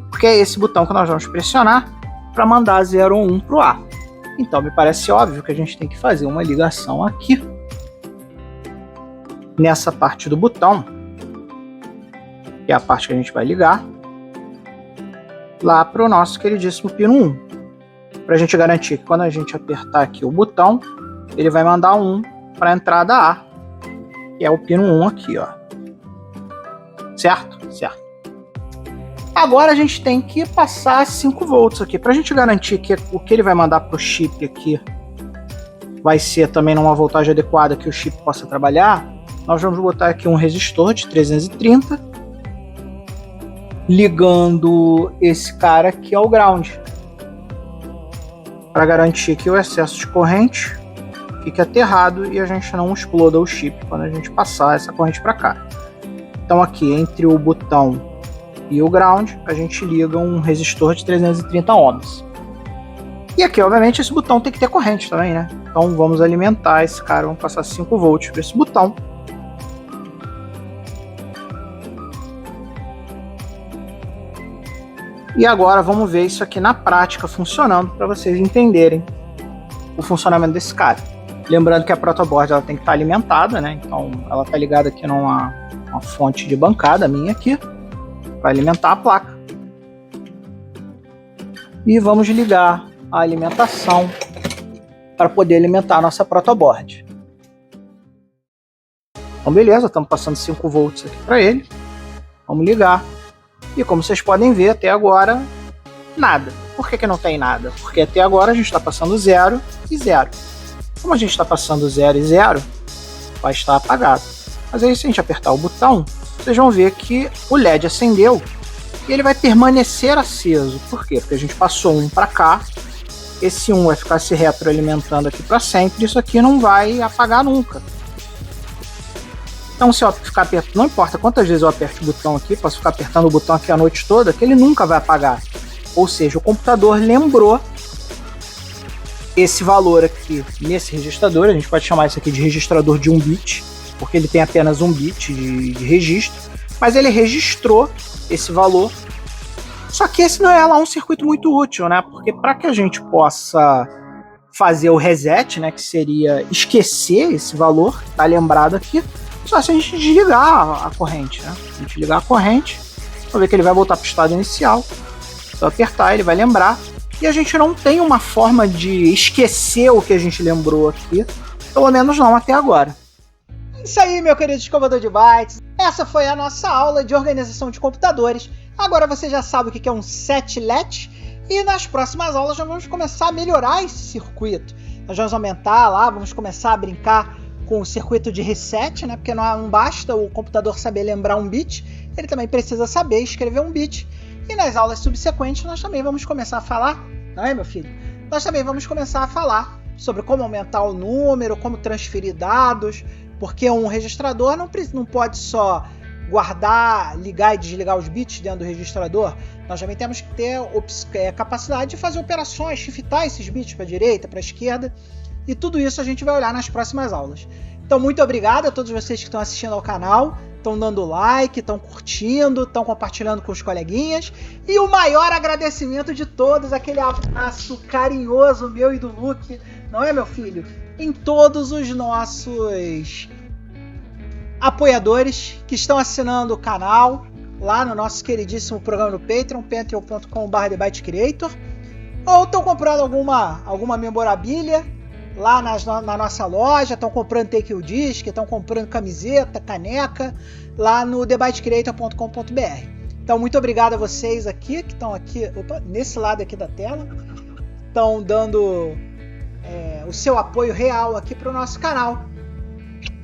A: porque é esse botão que nós vamos pressionar para mandar 0 ou 1 para o A. Então me parece óbvio que a gente tem que fazer uma ligação aqui, nessa parte do botão, que é a parte que a gente vai ligar, lá para o nosso queridíssimo pino 1. Para a gente garantir que quando a gente apertar aqui o botão, ele vai mandar 1 para a entrada A, que é o pino 1 aqui, ó. Certo? Certo. Agora a gente tem que passar 5 volts aqui, para a gente garantir que o que ele vai mandar para o chip aqui vai ser também numa voltagem adequada que o chip possa trabalhar. Nós vamos botar aqui um resistor de 330, ligando esse cara aqui ao ground, para garantir que o excesso de corrente fique aterrado e a gente não exploda o chip quando a gente passar essa corrente para cá. Então aqui entre o botão e o ground a gente liga um resistor de 330 ohms. E aqui obviamente esse botão tem que ter corrente também, né? Então vamos alimentar esse cara, vamos passar 5 volts para esse botão. E agora vamos ver isso aqui na prática funcionando para vocês entenderem o funcionamento desse cara. Lembrando que a protoboard ela tem que estar alimentada, né? Então ela está ligada aqui numa fonte de bancada minha aqui para alimentar a placa. E vamos ligar a alimentação para poder alimentar a nossa protoboard. Então beleza, estamos passando 5 volts aqui para ele. Vamos ligar. E como vocês podem ver, até agora, nada. Por que não tem nada? Porque até agora a gente está passando 0 e 0. Como a gente está passando 0 e 0, vai estar apagado. Mas aí se a gente apertar o botão, vocês vão ver que o LED acendeu e ele vai permanecer aceso. Por quê? Porque a gente passou 1 para cá, esse 1 vai ficar se retroalimentando aqui para sempre, isso aqui não vai apagar nunca. Então se eu ficar apertando, não importa quantas vezes eu aperto o botão aqui, posso ficar apertando o botão aqui a noite toda, que ele nunca vai apagar. Ou seja, o computador lembrou esse valor aqui nesse registrador, a gente pode chamar isso aqui de registrador de 1 bit, porque ele tem apenas 1 bit de registro, mas ele registrou esse valor. Só que esse não é lá um circuito muito útil, né? Porque para que a gente possa fazer o reset, né, que seria esquecer esse valor, tá lembrado aqui, só se a gente desligar a corrente, né? Se a gente ligar a corrente, vamos ver que ele vai voltar para o estado inicial. Se eu apertar, ele vai lembrar. E a gente não tem uma forma de esquecer o que a gente lembrou aqui, pelo menos não até agora.
B: Isso aí, meu querido escovador de bytes. Essa foi a nossa aula de organização de computadores. Agora você já sabe o que é um set-let. E nas próximas aulas nós vamos começar a melhorar esse circuito. Nós vamos aumentar lá, vamos começar a brincar com o circuito de reset, né? Porque não basta o computador saber lembrar 1 bit, ele também precisa saber escrever 1 bit. E nas aulas subsequentes nós também vamos começar a falar, não é, meu filho? Nós também vamos começar a falar sobre como aumentar o número, como transferir dados, porque um registrador não pode só guardar, ligar e desligar os bits dentro do registrador. Nós também temos que ter capacidade de fazer operações, shiftar esses bits para a direita, para a esquerda, e tudo isso a gente vai olhar nas próximas aulas. Então, muito obrigado a todos vocês que estão assistindo ao canal, estão dando like, estão curtindo, estão compartilhando com os coleguinhas. E o maior agradecimento de todos, aquele abraço carinhoso meu e do Luke, não é, meu filho? Em todos os nossos apoiadores que estão assinando o canal, lá no nosso queridíssimo programa no Patreon, patreon.com/TheByteCreator, ou estão comprando alguma memorabilia lá na nossa loja, estão comprando Take o Disc, estão comprando camiseta, caneca, lá no TheByteCreator.com.br. Então, muito obrigado a vocês aqui, que estão aqui, nesse lado aqui da tela, estão dando o seu apoio real aqui para o nosso canal.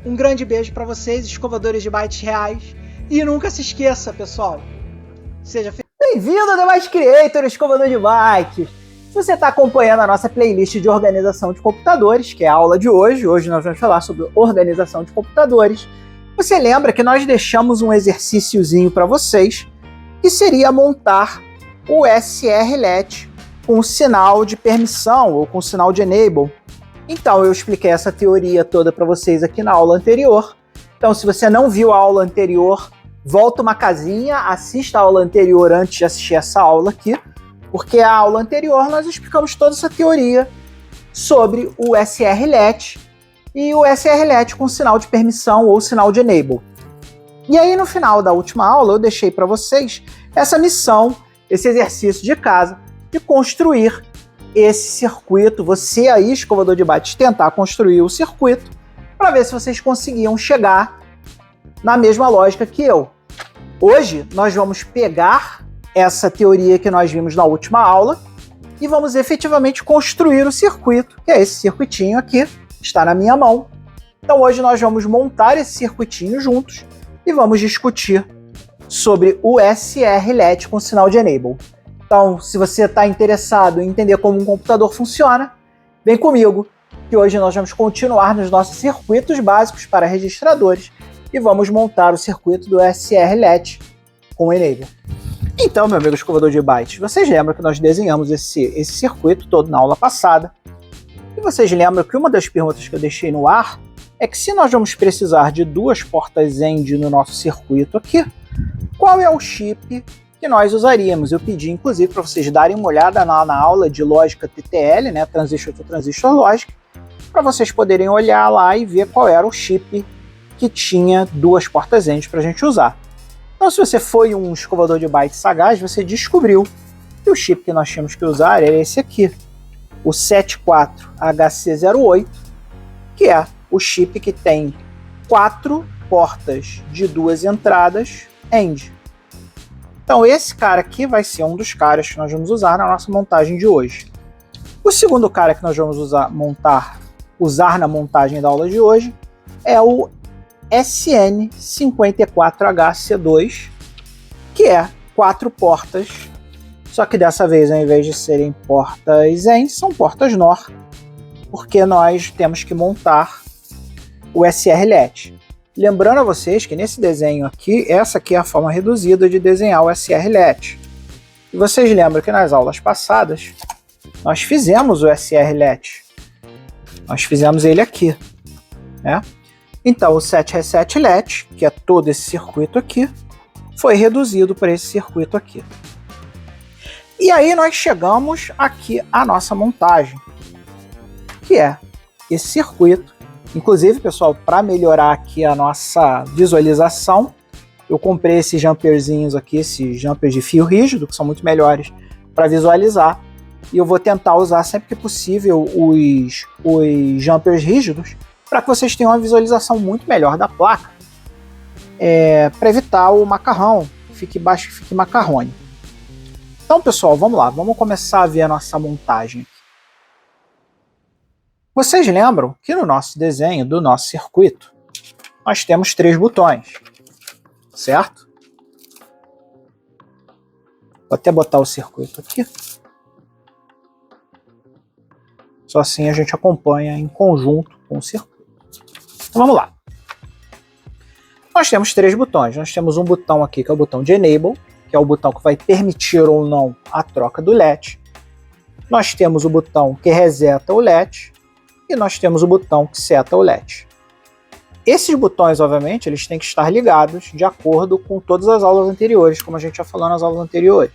B: Um grande beijo para vocês, escovadores de bytes reais. E nunca se esqueça, pessoal, seja bem-vindo ao The Byte Creator, escovador de bytes. Se você está acompanhando a nossa playlist de organização de computadores, que é a aula de hoje, hoje nós vamos falar sobre organização de computadores, você lembra que nós deixamos um exercíciozinho para vocês, que seria montar o SRLET com sinal de permissão ou com sinal de enable. Então eu expliquei essa teoria toda para vocês aqui na aula anterior. Então se você não viu a aula anterior, volta uma casinha, assista a aula anterior antes de assistir essa aula aqui, porque a aula anterior nós explicamos toda essa teoria sobre o SRLET e o SRLET com sinal de permissão ou sinal de enable. E aí no final da última aula eu deixei para vocês essa missão, esse exercício de casa, de construir esse circuito, você aí, escovador de bytes, tentar construir o circuito para ver se vocês conseguiam chegar na mesma lógica que eu. Hoje nós vamos pegar essa teoria que nós vimos na última aula e vamos efetivamente construir o circuito, que é esse circuitinho aqui, está na minha mão. Então hoje nós vamos montar esse circuitinho juntos e vamos discutir sobre o SRLET com sinal de enable. Então, se você está interessado em entender como um computador funciona, vem comigo, que hoje nós vamos continuar nos nossos circuitos básicos para registradores e vamos montar o circuito do SRLET com enable. Então, meu amigo escovador de bytes, vocês lembram que nós desenhamos esse circuito todo na aula passada? E vocês lembram que uma das perguntas que eu deixei no ar é que se nós vamos precisar de duas portas AND no nosso circuito aqui, qual é o chip que nós usaríamos? Eu pedi, inclusive, para vocês darem uma olhada na aula de lógica TTL, né, Transistor to Transistor Logic, para vocês poderem olhar lá e ver qual era o chip que tinha duas portas AND para a gente usar. Então, se você foi um escovador de bytes sagaz, você descobriu que o chip que nós tínhamos que usar era esse aqui, o 74HC08, que é o chip que tem 4 portas de 2 entradas AND. Então esse cara aqui vai ser um dos caras que nós vamos usar na nossa montagem de hoje. O segundo cara que nós vamos usar na montagem da aula de hoje é o SN54HC2, que é 4 portas, só que dessa vez, ao invés de serem portas AND, são portas NOR, porque nós temos que montar o SRLET. Lembrando a vocês que nesse desenho aqui, essa aqui é a forma reduzida de desenhar o SRLET. E vocês lembram que nas aulas passadas, nós fizemos o SRLET. Nós fizemos ele aqui, né? Então o 7reset-LET, que é todo esse circuito aqui, foi reduzido para esse circuito aqui. E aí nós chegamos aqui à nossa montagem, que é esse circuito. Inclusive, pessoal, para melhorar aqui a nossa visualização, eu comprei esses jumperzinhos aqui, esses jumpers de fio rígido, que são muito melhores para visualizar. E eu vou tentar usar sempre que possível os jumpers rígidos para que vocês tenham uma visualização muito melhor da placa, para evitar o macarrão, fique baixo, fique macarrone. Então, pessoal, vamos lá, vamos começar a ver a nossa montagem. Vocês lembram que no nosso desenho do nosso circuito, nós temos 3 botões, certo? Vou até botar o circuito aqui. Só assim a gente acompanha em conjunto com o circuito. Então vamos lá. Nós temos 3 botões. Nós temos um botão aqui que é o botão de Enable, que é o botão que vai permitir ou não a troca do LED. Nós temos o botão que reseta o LED. E nós temos o botão que seta o LED. Esses botões, obviamente, eles têm que estar ligados de acordo com todas as aulas anteriores, como a gente já falou nas aulas anteriores.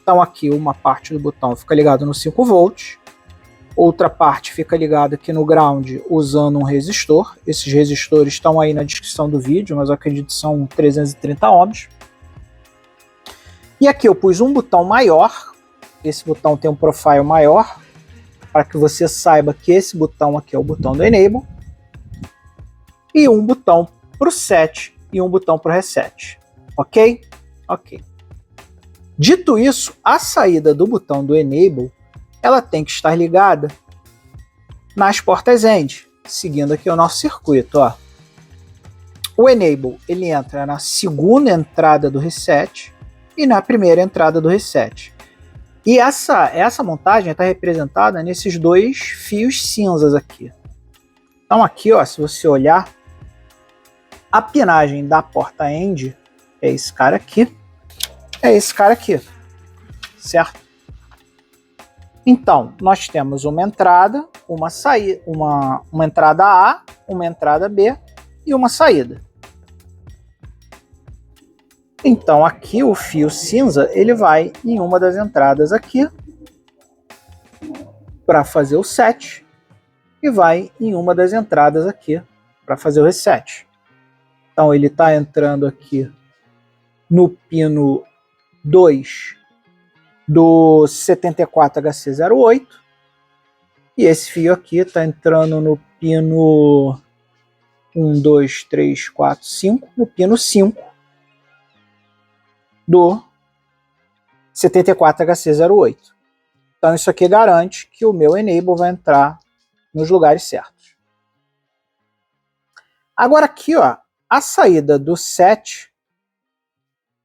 B: Então aqui uma parte do botão fica ligado no 5 volts, outra parte fica ligada aqui no ground usando um resistor. Esses resistores estão aí na descrição do vídeo, mas eu acredito que são 330 ohms. E aqui eu pus um botão maior, esse botão tem um profile maior, para que você saiba que esse botão aqui é o botão do Enable, e um botão para o set e um botão para o reset. Ok? Ok. Dito isso, a saída do botão do Enable, ela tem que estar ligada nas portas AND, seguindo aqui o nosso circuito. Ó. O Enable ele entra na segunda entrada do reset e na primeira entrada do reset.
A: E essa montagem está representada nesses dois fios cinzas aqui. Então aqui, ó, se você olhar, a pinagem da porta end é esse cara aqui, certo? Então, nós temos uma entrada, uma saída, uma entrada A, uma entrada B e uma saída. Então, aqui o fio cinza, ele vai em uma das entradas aqui para fazer o set e vai em uma das entradas aqui para fazer o reset. Então, ele está entrando aqui no pino 2 do 74HC08 e esse fio aqui está entrando no pino 1, 2, 3, 4, 5, no pino 5 do 74HC08. Então isso aqui garante que o meu enable vai entrar nos lugares certos. Agora aqui, ó, a saída do set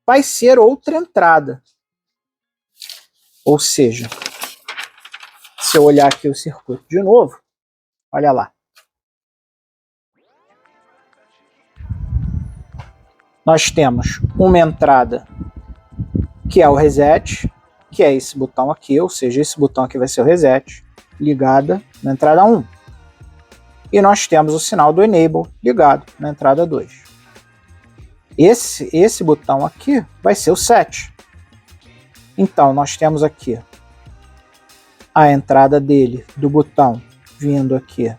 A: vai ser outra entrada. Ou seja, se eu olhar aqui o circuito de novo, olha lá. Nós temos uma entrada que é o reset, que é esse botão aqui, ou seja, esse botão aqui vai ser o reset, ligada na entrada 1. E nós temos o sinal do enable ligado na entrada 2. Esse botão aqui vai ser o set. Então, nós temos aqui a entrada dele, do botão, vindo aqui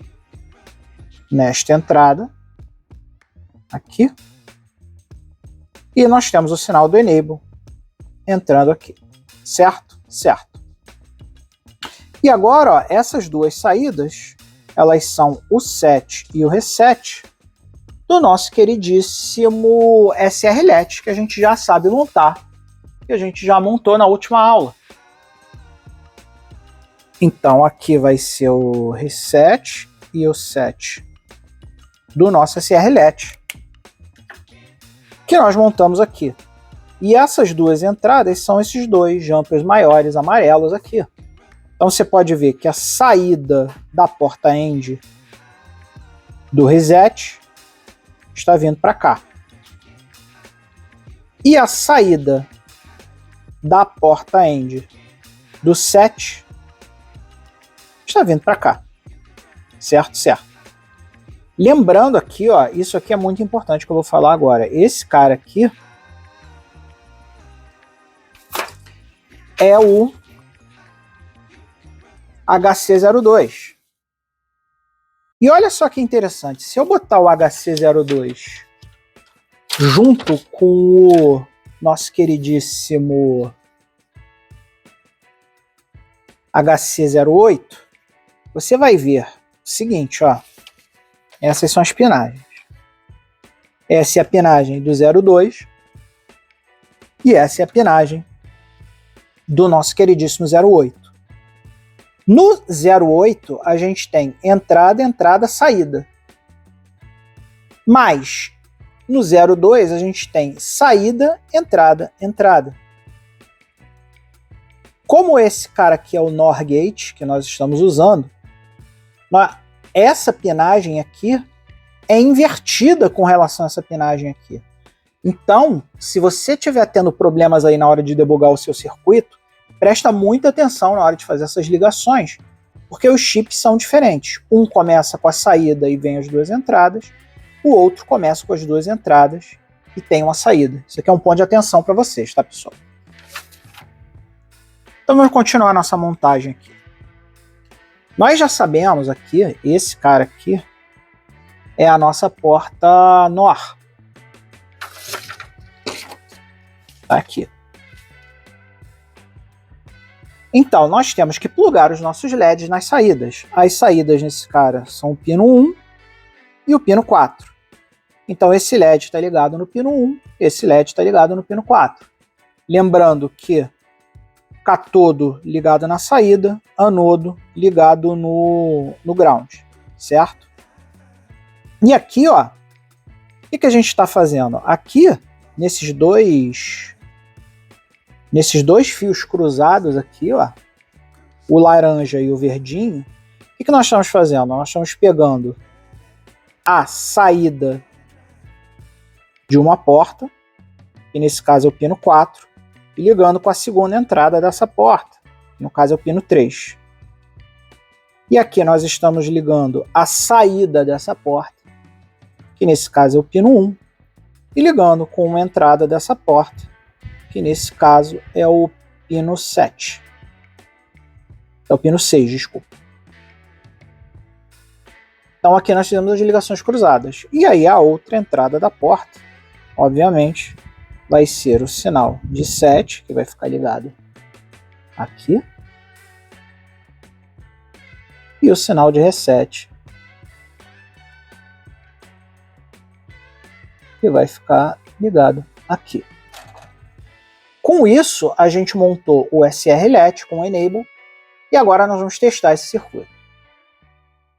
A: nesta entrada, aqui. E nós temos o sinal do enable entrando aqui, certo? Certo. E agora, ó, essas duas saídas, elas são o set e o reset do nosso queridíssimo SR-LET, que a gente já sabe montar, que a gente já montou na última aula. Então aqui vai ser o reset e o set do nosso SR-LET, que nós montamos aqui. E essas duas entradas são esses dois jumpers maiores amarelos aqui. Então você pode ver que a saída da porta end do reset está vindo para cá. E a saída da porta end do set está vindo para cá. Certo? Certo. Lembrando aqui, ó, isso aqui é muito importante que eu vou falar agora. Esse cara aqui é o HC02. E olha só que interessante, se eu botar o HC02 junto com o nosso queridíssimo HC08, você vai ver o seguinte, ó. Essas são as pinagens. Essa é a pinagem do 02 e essa é a pinagem do nosso queridíssimo 08. No 08, a gente tem entrada, entrada, saída. Mas no 02, a gente tem saída, entrada, entrada. Como esse cara aqui é o NOR gate que nós estamos usando, essa pinagem aqui é invertida com relação a essa pinagem aqui. Então, se você estiver tendo problemas aí na hora de debugar o seu circuito, presta muita atenção na hora de fazer essas ligações, porque os chips são diferentes. Um começa com a saída e vem as duas entradas, o outro começa com as duas entradas e tem uma saída. Isso aqui é um ponto de atenção para vocês, tá, pessoal? Então vamos continuar a nossa montagem aqui. Nós já sabemos aqui, esse cara aqui é a nossa porta NOR. Tá aqui. Então, nós temos que plugar os nossos LEDs nas saídas. As saídas nesse cara são o pino 1 e o pino 4. Então, esse LED está ligado no pino 1, esse LED está ligado no pino 4. Lembrando que catodo ligado na saída, anodo ligado no ground, certo? E aqui, ó, o que a gente está fazendo? Aqui, nesses dois nesses dois fios cruzados aqui, ó, o laranja e o verdinho, o que nós estamos fazendo? Nós estamos pegando a saída de uma porta, que nesse caso é o pino 4, e ligando com a segunda entrada dessa porta, que no caso é o pino 3. E aqui nós estamos ligando a saída dessa porta, que nesse caso é o pino 1, e ligando com uma entrada dessa porta, que nesse caso é o pino 7. É o pino 6, desculpa. Então aqui nós temos as ligações cruzadas. E aí a outra entrada da porta, obviamente, vai ser o sinal de 7, que vai ficar ligado aqui. E o sinal de reset, que vai ficar ligado aqui. Com isso, a gente montou o SR-LET com o Enable, e agora nós vamos testar esse circuito.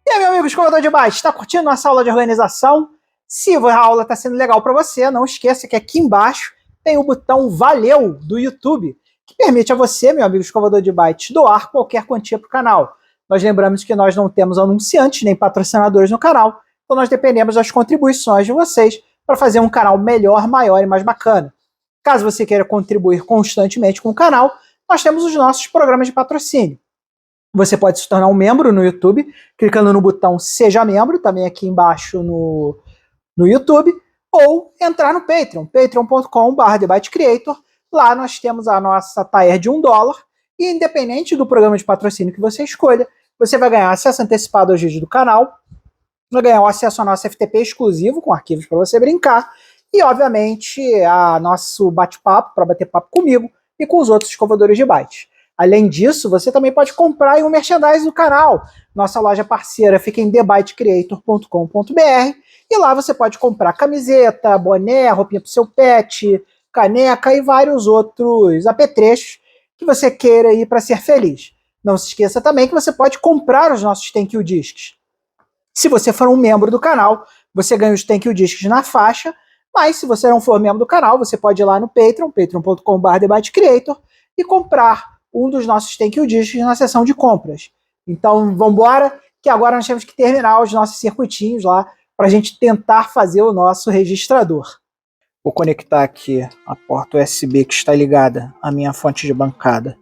A: E aí, meu amigo escolador de bytes, está curtindo nossa aula de organização? Se a aula está sendo legal para você, não esqueça que aqui embaixo tem o botão Valeu do YouTube, que permite a você, meu amigo escovador de bytes, doar qualquer quantia para o canal. Nós lembramos que nós não temos anunciantes nem patrocinadores no canal, então nós dependemos das contribuições de vocês para fazer um canal melhor, maior e mais bacana. Caso você queira contribuir constantemente com o canal, nós temos os nossos programas de patrocínio. Você pode se tornar um membro no YouTube, clicando no botão Seja Membro, também aqui embaixo no YouTube, ou entrar no Patreon, patreon.com/TheByteCreator. Lá nós temos a nossa tier de $1, e independente do programa de patrocínio que você escolha, você vai ganhar acesso antecipado aos vídeos do canal, vai ganhar o acesso ao nosso FTP exclusivo, com arquivos para você brincar, e obviamente a nosso bate-papo, para bater papo comigo e com os outros escovadores de bytes. Além disso, você também pode comprar um merchandise do canal. Nossa loja parceira fica em thebytecreator.com.br, e lá você pode comprar camiseta, boné, roupinha para o seu pet, caneca e vários outros apetrechos que você queira ir para ser feliz. Não se esqueça também que você pode comprar os nossos Thank You Discs. Se você for um membro do canal, você ganha os Thank You Discs na faixa, mas se você não for membro do canal, você pode ir lá no Patreon, patreon.com/TheByteCreator, e comprar um dos nossos Thank You Discs na seção de compras. Então vamos embora, que agora nós temos que terminar os nossos circuitinhos lá para a gente tentar fazer o nosso registrador. Vou conectar aqui a porta USB que está ligada à minha fonte de bancada.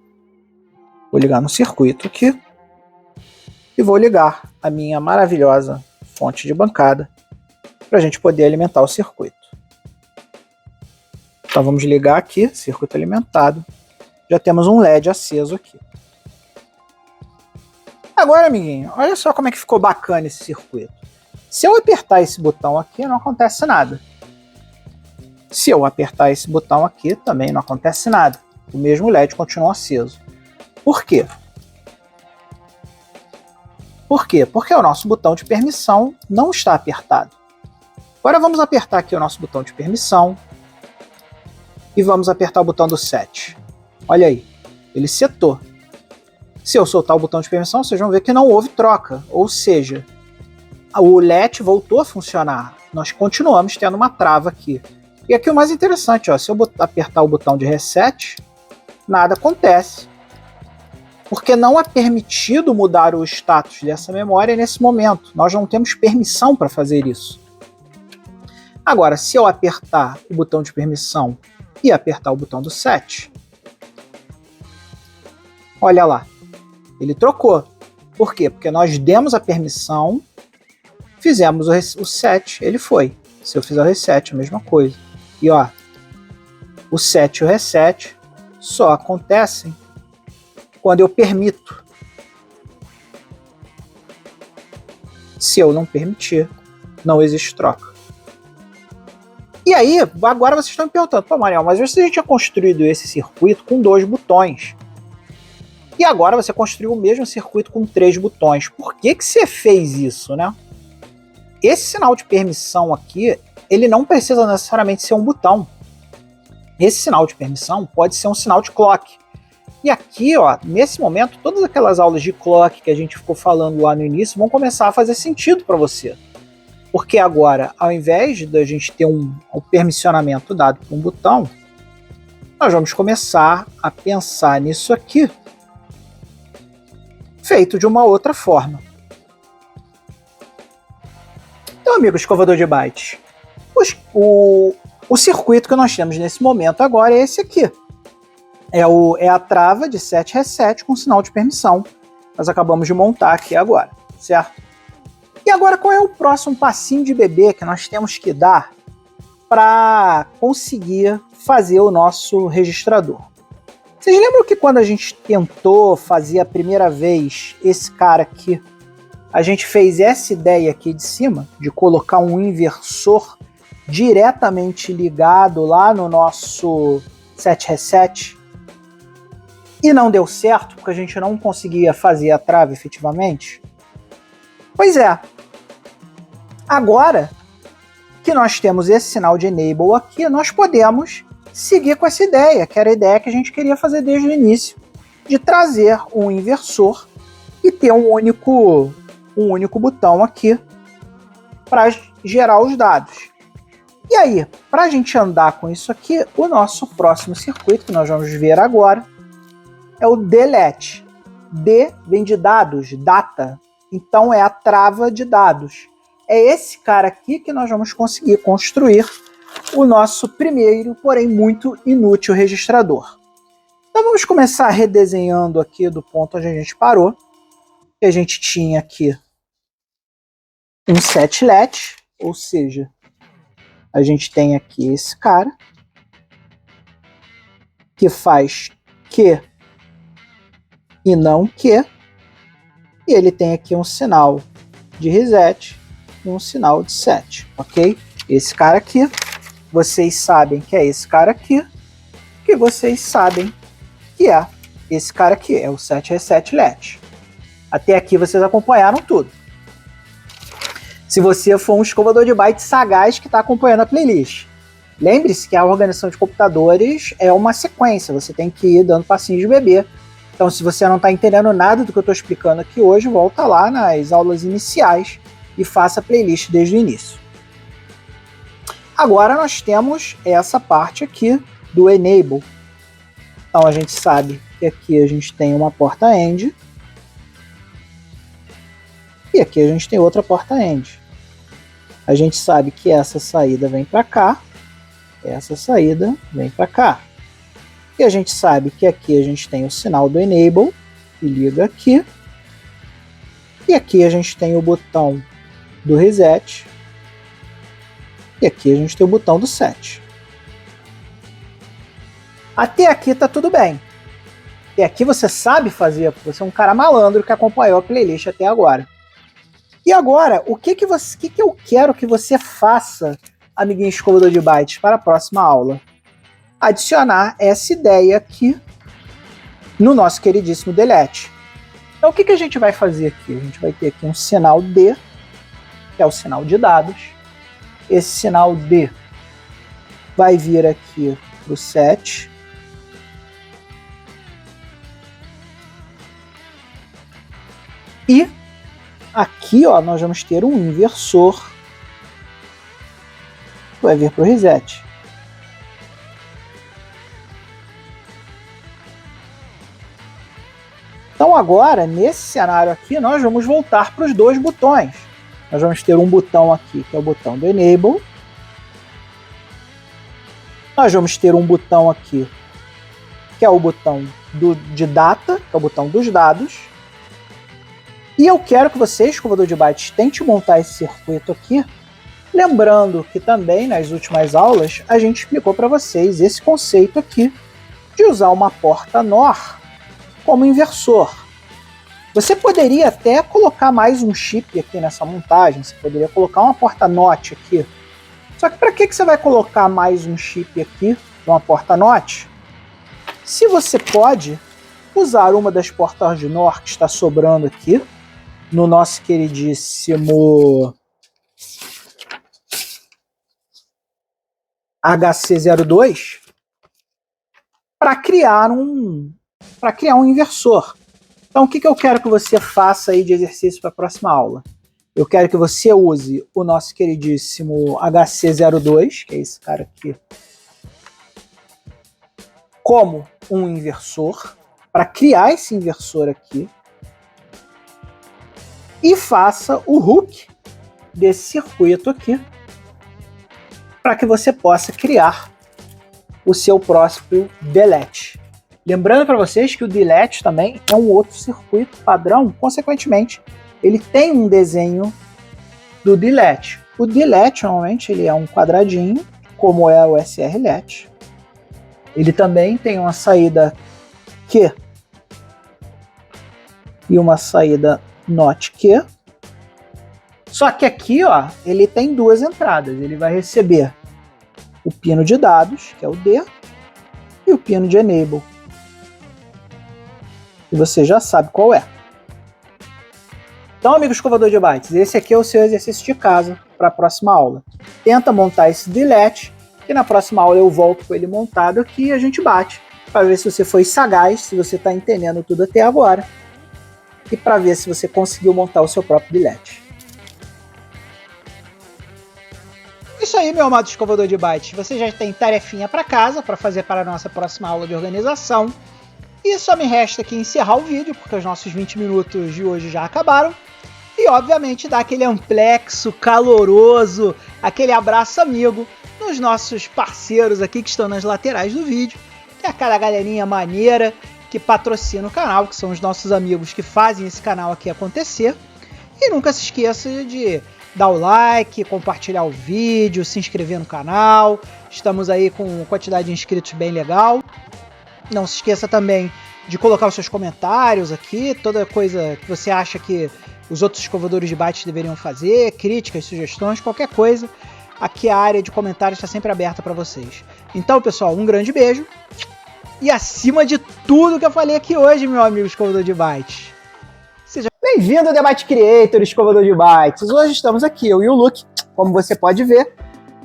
A: Vou ligar no circuito aqui e vou ligar a minha maravilhosa fonte de bancada para a gente poder alimentar o circuito. Então vamos ligar aqui, circuito alimentado. Já temos um LED aceso aqui. Agora, amiguinho, olha só como é que ficou bacana esse circuito. Se eu apertar esse botão aqui, não acontece nada. Se eu apertar esse botão aqui, também não acontece nada. O mesmo LED continua aceso. Por quê? Por quê? Porque o nosso botão de permissão não está apertado. Agora vamos apertar aqui o nosso botão de permissão e vamos apertar o botão do set. Olha aí, ele setou. Se eu soltar o botão de permissão, vocês vão ver que não houve troca, ou seja, o LED voltou a funcionar. Nós continuamos tendo uma trava aqui. E aqui o mais interessante, ó, se eu apertar o botão de reset, nada acontece. Porque não é permitido mudar o status dessa memória nesse momento. Nós não temos permissão para fazer isso. Agora, se eu apertar o botão de permissão e apertar o botão do set, olha lá, ele trocou. Por quê? Porque nós demos a permissão, fizemos o set, ele foi. Se eu fizer o reset, a mesma coisa. E ó, o set e o reset só acontecem quando eu permito. Se eu não permitir, não existe troca. E aí, agora vocês estão me perguntando, pô, Mariel, mas você já tinha construído esse circuito com 2 botões. E agora você construiu o mesmo circuito com 3 botões. Por que você fez isso, né? Esse sinal de permissão aqui, ele não precisa necessariamente ser um botão. Esse sinal de permissão pode ser um sinal de clock. E aqui, ó, nesse momento, todas aquelas aulas de clock que a gente ficou falando lá no início vão começar a fazer sentido para você. Porque agora, ao invés de a gente ter um permissionamento dado por um botão, nós vamos começar a pensar nisso aqui feito de uma outra forma. Então, amigo escovador de bytes, o circuito que nós temos nesse momento agora é esse aqui. É a trava de 7 reset com sinal de permissão. Nós acabamos de montar aqui agora, certo? E agora qual é o próximo passinho de bebê que nós temos que dar para conseguir fazer o nosso registrador? Vocês lembram que quando a gente tentou fazer a primeira vez esse cara aqui, a gente fez essa ideia aqui de cima, de colocar um inversor diretamente ligado lá no nosso 7 reset, e não deu certo, porque a gente não conseguia fazer a trava efetivamente? Pois é, agora que nós temos esse sinal de enable aqui, nós podemos seguir com essa ideia, que era a ideia que a gente queria fazer desde o início, de trazer um inversor e ter um único botão aqui para gerar os dados. E aí, para a gente andar com isso aqui, o nosso próximo circuito, que nós vamos ver agora, é o delete. D vem de dados, data, então é a trava de dados. É esse cara aqui que nós vamos conseguir construir o nosso primeiro, porém muito inútil registrador. Então vamos começar redesenhando aqui do ponto onde a gente parou. A gente tinha aqui um setlet, ou seja, a gente tem aqui esse cara que faz que e não que, e ele tem aqui um sinal de reset e um sinal de set, ok? Esse cara aqui, vocês sabem que é esse cara aqui, que vocês sabem que é esse cara aqui, é o set reset let. Até aqui vocês acompanharam tudo. Se você for um escovador de bytes sagaz que está acompanhando a playlist, lembre-se que a organização de computadores é uma sequência, você tem que ir dando passinhos de bebê. Então, se você não está entendendo nada do que eu estou explicando aqui hoje, volta lá nas aulas iniciais e faça a playlist desde o início. Agora nós temos essa parte aqui do enable. Então a gente sabe que aqui a gente tem uma porta end e aqui a gente tem outra porta end. A gente sabe que essa saída vem para cá, essa saída vem para cá. E a gente sabe que aqui a gente tem o sinal do enable, que liga aqui. E aqui a gente tem o botão do reset. E aqui a gente tem o botão do set. Até aqui tá tudo bem. E aqui você sabe fazer, você é um cara malandro que acompanhou a playlist até agora. E agora, o que eu quero que você faça, amiguinho escovador de bytes, para a próxima aula? Adicionar essa ideia aqui no nosso queridíssimo delete. Então o que a gente vai fazer aqui? A gente vai ter aqui um sinal D, que é o sinal de dados. Esse sinal D vai vir aqui para o set. E aqui, ó, nós vamos ter um inversor que vai vir para o reset. Então agora, nesse cenário aqui, nós vamos voltar para os dois botões. Nós vamos ter um botão aqui, que é o botão do enable. Nós vamos ter um botão aqui, que é o botão de data, que é o botão dos dados. E eu quero que você, escovador de bytes, tente montar esse circuito aqui. Lembrando que também, nas últimas aulas, a gente explicou para vocês esse conceito aqui de usar uma porta NOR como inversor. Você poderia até colocar mais um chip aqui nessa montagem, você poderia colocar uma porta NOT aqui. Só que para que você vai colocar mais um chip aqui, uma porta NOT, se você pode usar uma das portas de NOR que está sobrando aqui, no nosso queridíssimo HC02, para criar um inversor. Então, o que eu quero que você faça aí de exercício para a próxima aula? Eu quero que você use o nosso queridíssimo HC02, que é esse cara aqui, como um inversor, para criar esse inversor aqui, e faça o hook desse circuito aqui, para que você possa criar o seu próprio delete. Lembrando para vocês que o delete também é um outro circuito padrão, consequentemente, ele tem um desenho do delete. O delete, normalmente, ele é um quadradinho, como é o SRLET. Ele também tem uma saída Q e uma saída NOT Q. Só que aqui, ó, ele tem duas entradas. Ele vai receber o pino de dados, que é o D, e o pino de enable. E você já sabe qual é. Então, amigo escovador de bytes, esse aqui é o seu exercício de casa para a próxima aula. Tenta montar esse delete, que na próxima aula eu volto com ele montado aqui e a gente bate, para ver se você foi sagaz, se você está entendendo tudo até agora, e para ver se você conseguiu montar o seu próprio delete. Isso aí, meu amado escovador de bytes, você já tem tarefinha para casa para fazer para a nossa próxima aula de organização. E só me resta aqui encerrar o vídeo, porque os nossos 20 minutos de hoje já acabaram. E, obviamente, dar aquele amplexo, caloroso, aquele abraço amigo nos nossos parceiros aqui que estão nas laterais do vídeo. Que é aquela galerinha maneira que patrocina o canal, que são os nossos amigos que fazem esse canal aqui acontecer. E nunca se esqueça de dar o like, compartilhar o vídeo, se inscrever no canal. Estamos aí com quantidade de inscritos bem legal. Não se esqueça também de colocar os seus comentários aqui, toda coisa que você acha que os outros escovadores de bytes deveriam fazer, críticas, sugestões, qualquer coisa. Aqui a área de comentários está sempre aberta para vocês. Então, pessoal, um grande beijo. E acima de tudo que eu falei aqui hoje, meu amigo escovador de bytes, seja bem-vindo ao Debate Creator, escovador de bytes. Hoje estamos aqui, eu e o Luke, como você pode ver,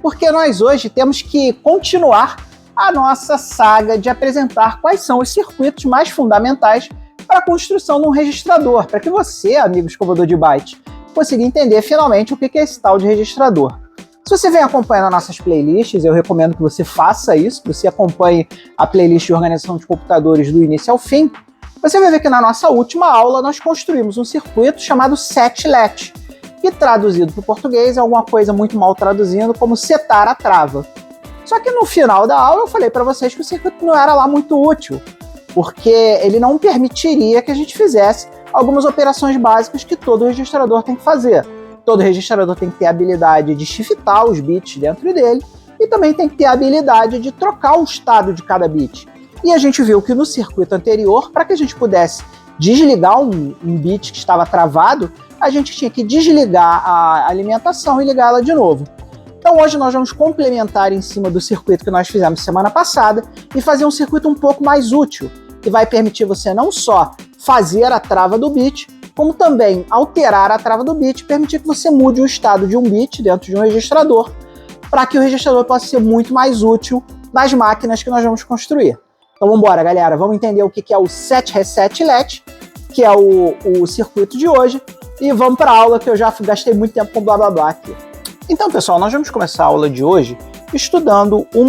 A: porque nós hoje temos que continuar a nossa saga de apresentar quais são os circuitos mais fundamentais para a construção de um registrador, para que você, amigo escovador de bytes, consiga entender finalmente o que é esse tal de registrador. Se você vem acompanhando as nossas playlists, eu recomendo que você faça isso, que você acompanhe a playlist de organização de computadores do início ao fim. Você vai ver que na nossa última aula nós construímos um circuito chamado SETLET, que traduzido para o português é alguma coisa muito mal traduzindo como setar a trava. Só que no final da aula eu falei para vocês que o circuito não era lá muito útil, porque ele não permitiria que a gente fizesse algumas operações básicas que todo registrador tem que fazer. Todo registrador tem que ter a habilidade de shiftar os bits dentro dele e também tem que ter a habilidade de trocar o estado de cada bit. E a gente viu que no circuito anterior, para que a gente pudesse desligar um bit que estava travado, a gente tinha que desligar a alimentação e ligá-la de novo. Então hoje nós vamos complementar em cima do circuito que nós fizemos semana passada e fazer um circuito um pouco mais útil, que vai permitir você não só fazer a trava do bit, como também alterar a trava do bit, permitir que você mude o estado de um bit dentro de um registrador, para que o registrador possa ser muito mais útil nas máquinas que nós vamos construir. Então vamos embora, galera, vamos entender o que é o SET-RESET-LET, que é o circuito de hoje, e vamos para a aula que eu já gastei muito tempo com blá blá blá aqui. Então, pessoal, nós vamos começar a aula de hoje estudando um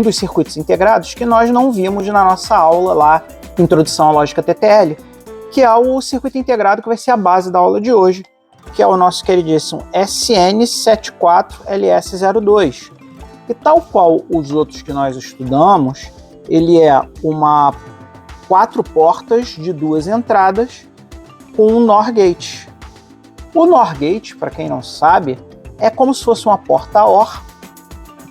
A: dos circuitos integrados que nós não vimos na nossa aula lá, Introdução à Lógica TTL, que é o circuito integrado que vai ser a base da aula de hoje, que é o nosso queridíssimo SN74LS02. E tal qual os outros que nós estudamos, ele é 4 portas de 2 entradas com um NOR gate. O NOR gate, para quem não sabe, é como se fosse uma porta OR,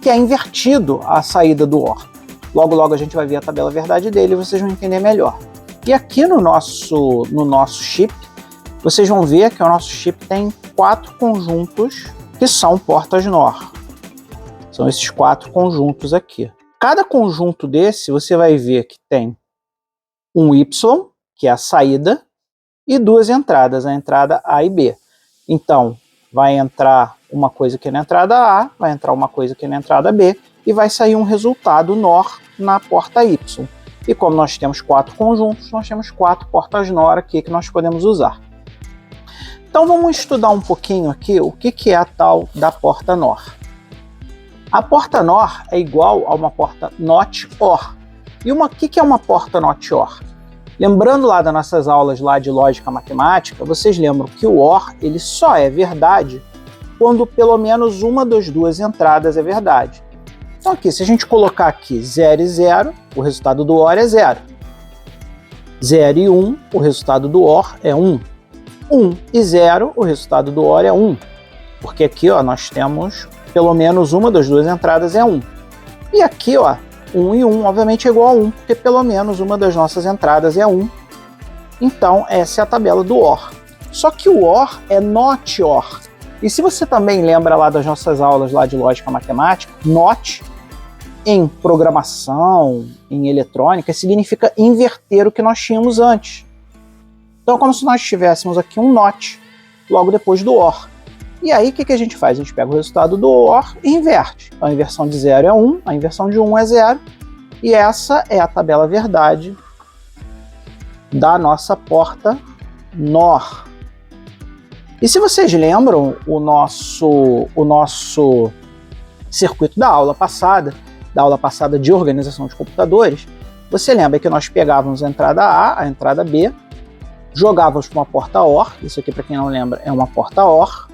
A: que é invertido a saída do OR. Logo, logo a gente vai ver a tabela verdade dele e vocês vão entender melhor. E aqui no nosso chip, vocês vão ver que o nosso chip tem 4 conjuntos que são portas NOR. São esses 4 conjuntos aqui. Cada conjunto desse, você vai ver que tem um Y, que é a saída, e 2 entradas, a entrada A e B. Então, vai entrar uma coisa aqui na entrada A, vai entrar uma coisa aqui na entrada B, e vai sair um resultado NOR na porta Y. E como nós temos 4 conjuntos, nós temos 4 portas NOR aqui que nós podemos usar. Então vamos estudar um pouquinho aqui o que é a tal da porta NOR. A porta NOR é igual a uma porta NOT OR. E o que é uma porta NOT OR? Lembrando lá das nossas aulas lá de lógica matemática, vocês lembram que o OR ele só é verdade quando pelo menos uma das duas entradas é verdade. Então aqui, se a gente colocar aqui 0 e 0, o resultado do OR é 0. 0 e 1, o resultado do OR é 1. 1 e 0, o resultado do OR é 1. Porque aqui ó, nós temos pelo menos uma das duas entradas é 1. E aqui ó, 1 e 1 obviamente é igual a 1, porque pelo menos uma das nossas entradas é 1. Então essa é a tabela do OR. Só que o OR é NOT OR. E se você também lembra lá das nossas aulas lá de lógica matemática, NOT em programação, em eletrônica, significa inverter o que nós tínhamos antes. Então é como se nós tivéssemos aqui um NOT logo depois do OR. E aí o que a gente faz? A gente pega o resultado do OR e inverte. Então a inversão de 0 é 1, a inversão de 1 é 0. E essa é a tabela verdade da nossa porta NOR. E se vocês lembram o nosso circuito da aula passada de organização de computadores, você lembra que nós pegávamos a entrada A, a entrada B, jogávamos para uma porta OR, isso aqui para quem não lembra é uma porta OR,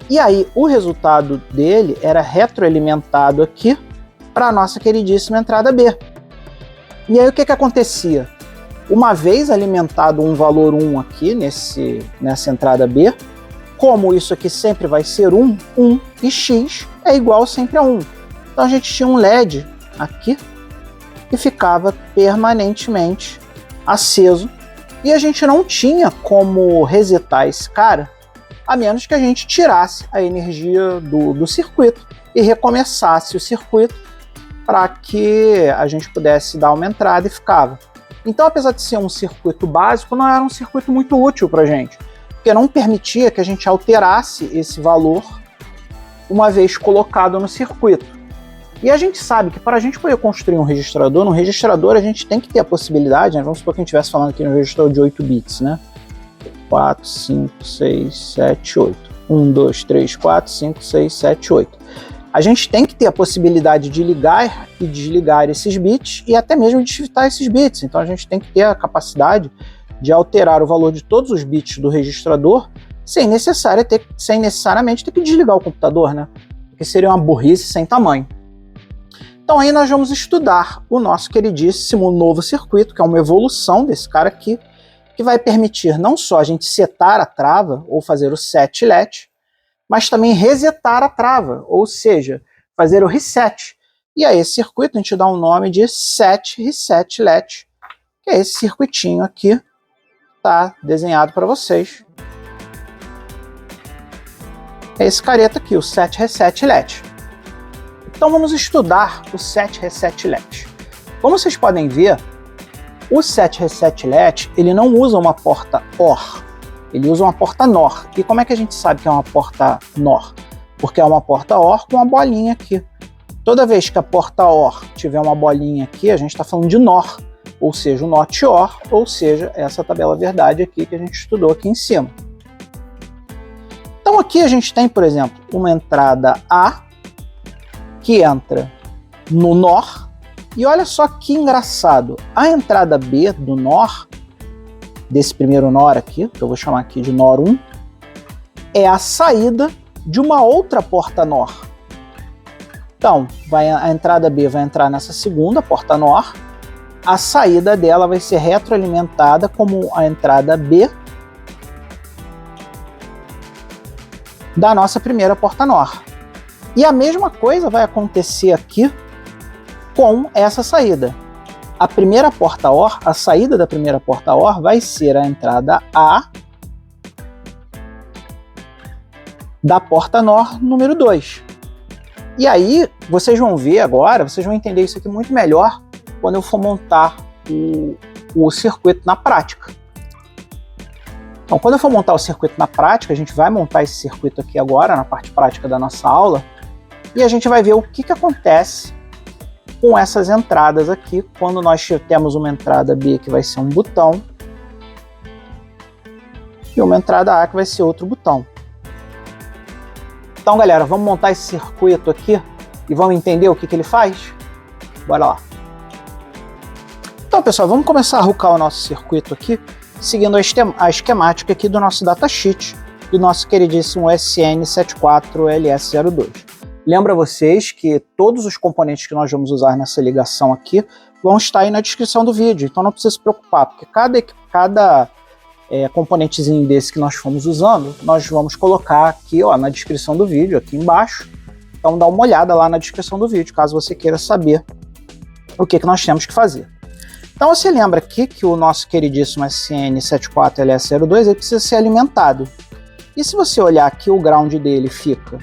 A: e aí o resultado dele era retroalimentado aqui para a nossa queridíssima entrada B. E aí o que acontecia? Uma vez alimentado um valor 1 aqui nessa entrada B, como isso aqui sempre vai ser 1, 1 e x é igual sempre a 1. Então a gente tinha um LED aqui que ficava permanentemente aceso e a gente não tinha como resetar esse cara a menos que a gente tirasse a energia do circuito e recomeçasse o circuito para que a gente pudesse dar uma entrada e ficava. Então, apesar de ser um circuito básico, não era um circuito muito útil para a gente, porque não permitia que a gente alterasse esse valor uma vez colocado no circuito. E a gente sabe que para a gente poder construir um registrador, no registrador a gente tem que ter a possibilidade, né, vamos supor que a gente estivesse falando aqui no registrador de 8 bits, né? 4, 5, 6, 7, 8. 1, 2, 3, 4, 5, 6, 7, 8. A gente tem que ter a possibilidade de ligar e desligar esses bits e até mesmo de shiftar esses bits. Então a gente tem que ter a capacidade de alterar o valor de todos os bits do registrador sem necessariamente ter que desligar o computador, né? Porque seria uma burrice sem tamanho. Então aí nós vamos estudar o nosso queridíssimo novo circuito, que é uma evolução desse cara aqui, que vai permitir não só a gente setar a trava, ou fazer o set let, mas também resetar a trava, ou seja, fazer o reset. E a esse circuito a gente dá um nome de set reset let, que é esse circuitinho aqui, tá desenhado para vocês. É esse careta aqui, o set reset let. Então vamos estudar o set reset let. Como vocês podem ver, o set reset let ele não usa uma porta OR, ele usa uma porta NOR. E como é que a gente sabe que é uma porta NOR? Porque é uma porta OR com uma bolinha aqui. Toda vez que a porta OR tiver uma bolinha aqui, a gente está falando de NOR, ou seja, o NOT OR, ou seja, essa tabela verdade aqui que a gente estudou aqui em cima. Então aqui a gente tem, por exemplo, uma entrada A que entra no NOR. E olha só que engraçado, a entrada B do NOR, desse primeiro NOR aqui, que eu vou chamar aqui de NOR 1, é a saída de uma outra porta NOR. Então, a entrada B vai entrar nessa segunda porta NOR, a saída dela vai ser retroalimentada como a entrada B da nossa primeira porta NOR. E a mesma coisa vai acontecer aqui com essa saída. A primeira porta OR, a saída da primeira porta OR vai ser a entrada A da porta NOR número 2. E aí, vocês vão ver agora, vocês vão entender isso aqui muito melhor quando eu for montar o circuito na prática. Então, quando eu for montar o circuito na prática, a gente vai montar esse circuito aqui agora, na parte prática da nossa aula, e a gente vai ver o que acontece com essas entradas aqui, quando nós temos uma entrada B que vai ser um botão e uma entrada A que vai ser outro botão. Então, galera, vamos montar esse circuito aqui e vamos entender o que ele faz? Bora lá. Então, pessoal, vamos começar a hoocar o nosso circuito aqui, seguindo a esquemática aqui do nosso datasheet, do nosso queridíssimo SN74LS02. Lembra vocês que todos os componentes que nós vamos usar nessa ligação aqui vão estar aí na descrição do vídeo, então não precisa se preocupar, porque cada componentezinho desse que nós fomos usando, nós vamos colocar aqui, ó, na descrição do vídeo, aqui embaixo. Então dá uma olhada lá na descrição do vídeo, caso você queira saber o que nós temos que fazer. Então você lembra aqui que o nosso queridíssimo SN74LS02 ele precisa ser alimentado. E se você olhar aqui, o ground dele fica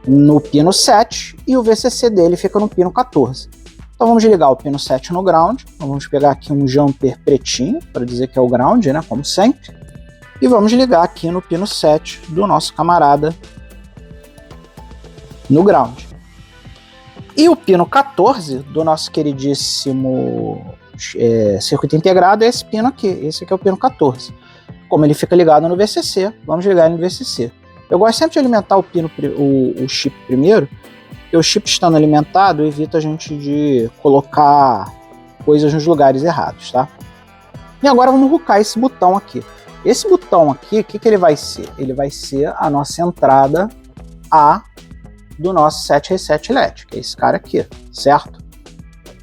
A: no pino 7 e o VCC dele fica no pino 14. Então vamos ligar o pino 7 no ground, então vamos pegar aqui um jumper pretinho, para dizer que é o ground, né, como sempre, e vamos ligar aqui no pino 7 do nosso camarada no ground. E o pino 14 do nosso queridíssimo circuito integrado é esse pino aqui, esse aqui é o pino 14. Como ele fica ligado no VCC, vamos ligar ele no VCC. Eu gosto sempre de alimentar o chip primeiro, porque o chip estando alimentado evita a gente de colocar coisas nos lugares errados, tá? E agora vamos hoocar esse botão aqui. Esse botão aqui, o que ele vai ser? Ele vai ser a nossa entrada A do nosso 7 Reset LED, que é esse cara aqui, certo?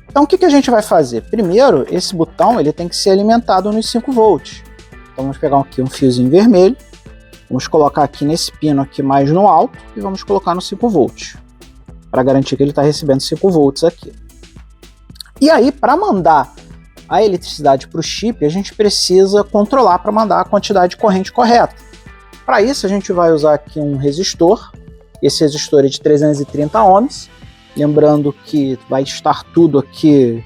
A: Então o que a gente vai fazer? Primeiro, esse botão ele tem que ser alimentado nos 5 volts. Então vamos pegar aqui um fiozinho vermelho, vamos colocar aqui nesse pino aqui mais no alto e vamos colocar no 5 volts, para garantir que ele está recebendo 5 volts aqui. E aí, para mandar a eletricidade para o chip, a gente precisa controlar para mandar a quantidade de corrente correta. Para isso, a gente vai usar aqui um resistor. Esse resistor é de 330 ohms. Lembrando que vai estar tudo aqui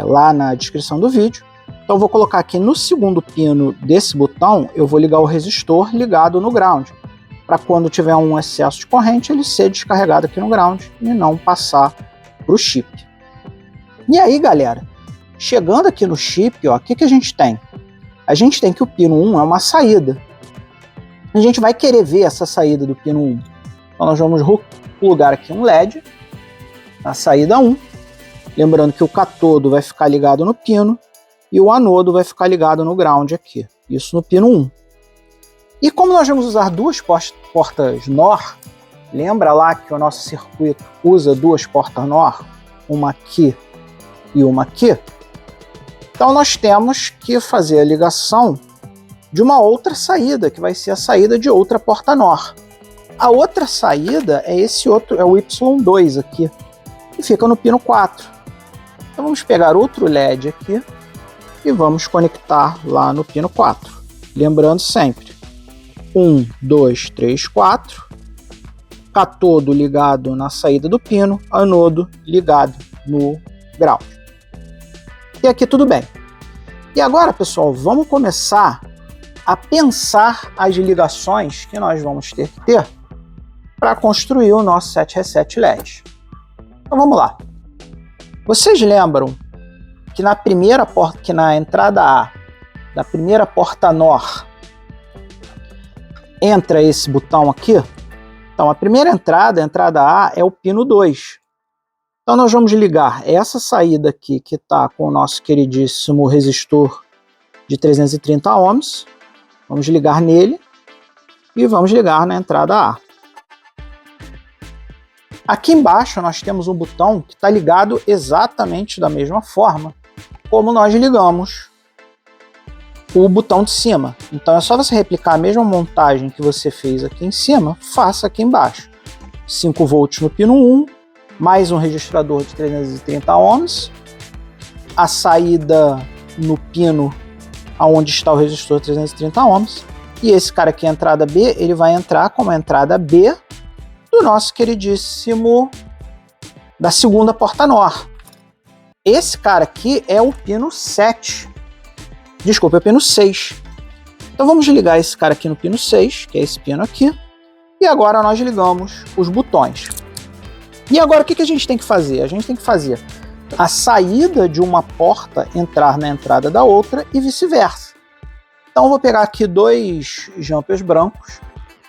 A: lá na descrição do vídeo. Então eu vou colocar aqui no segundo pino desse botão, eu vou ligar o resistor ligado no ground, para quando tiver um excesso de corrente, ele ser descarregado aqui no ground e não passar para o chip. E aí, galera, chegando aqui no chip, ó, o que a gente tem? A gente tem que o pino 1 é uma saída. A gente vai querer ver essa saída do pino 1. Então nós vamos plugar aqui um LED na saída 1. Lembrando que o cátodo vai ficar ligado no pino e o anodo vai ficar ligado no ground aqui. Isso no pino 1. E como nós vamos usar duas portas NOR, lembra lá que o nosso circuito usa duas portas NOR, uma aqui e uma aqui? Então nós temos que fazer a ligação de uma outra saída, que vai ser a saída de outra porta NOR. A outra saída é esse outro, é o Y2 aqui, que fica no pino 4. Então vamos pegar outro LED aqui e vamos conectar lá no pino 4. Lembrando sempre, 1, 2, 3, 4, cátodo ligado na saída do pino, anodo ligado no ground. E aqui tudo bem. E agora, pessoal, vamos começar a pensar as ligações que nós vamos ter que ter para construir o nosso 7 Reset LED. Então vamos lá. Vocês lembram que na primeira porta, que na entrada A da primeira porta NOR entra esse botão aqui? Então a primeira entrada, a entrada A, é o pino 2. Então nós vamos ligar essa saída aqui que está com o nosso queridíssimo resistor de 330 ohms. Vamos ligar nele e vamos ligar na entrada A. Aqui embaixo nós temos um botão que está ligado exatamente da mesma forma como nós ligamos o botão de cima. Então é só você replicar a mesma montagem que você fez aqui em cima, faça aqui embaixo. 5 volts no pino 1, mais um registrador de 330 ohms, a saída no pino aonde está o resistor 330 ohms, e esse cara aqui, a entrada B, ele vai entrar como a entrada B do nosso queridíssimo, da segunda porta NOR. Esse cara aqui é o pino 7. Desculpa, é o pino 6. Então vamos ligar esse cara aqui no pino 6, que é esse pino aqui, e agora nós ligamos os botões. E agora o que a gente tem que fazer? A gente tem que fazer a saída de uma porta entrar na entrada da outra e vice-versa. Então eu vou pegar aqui 2 jumpers brancos.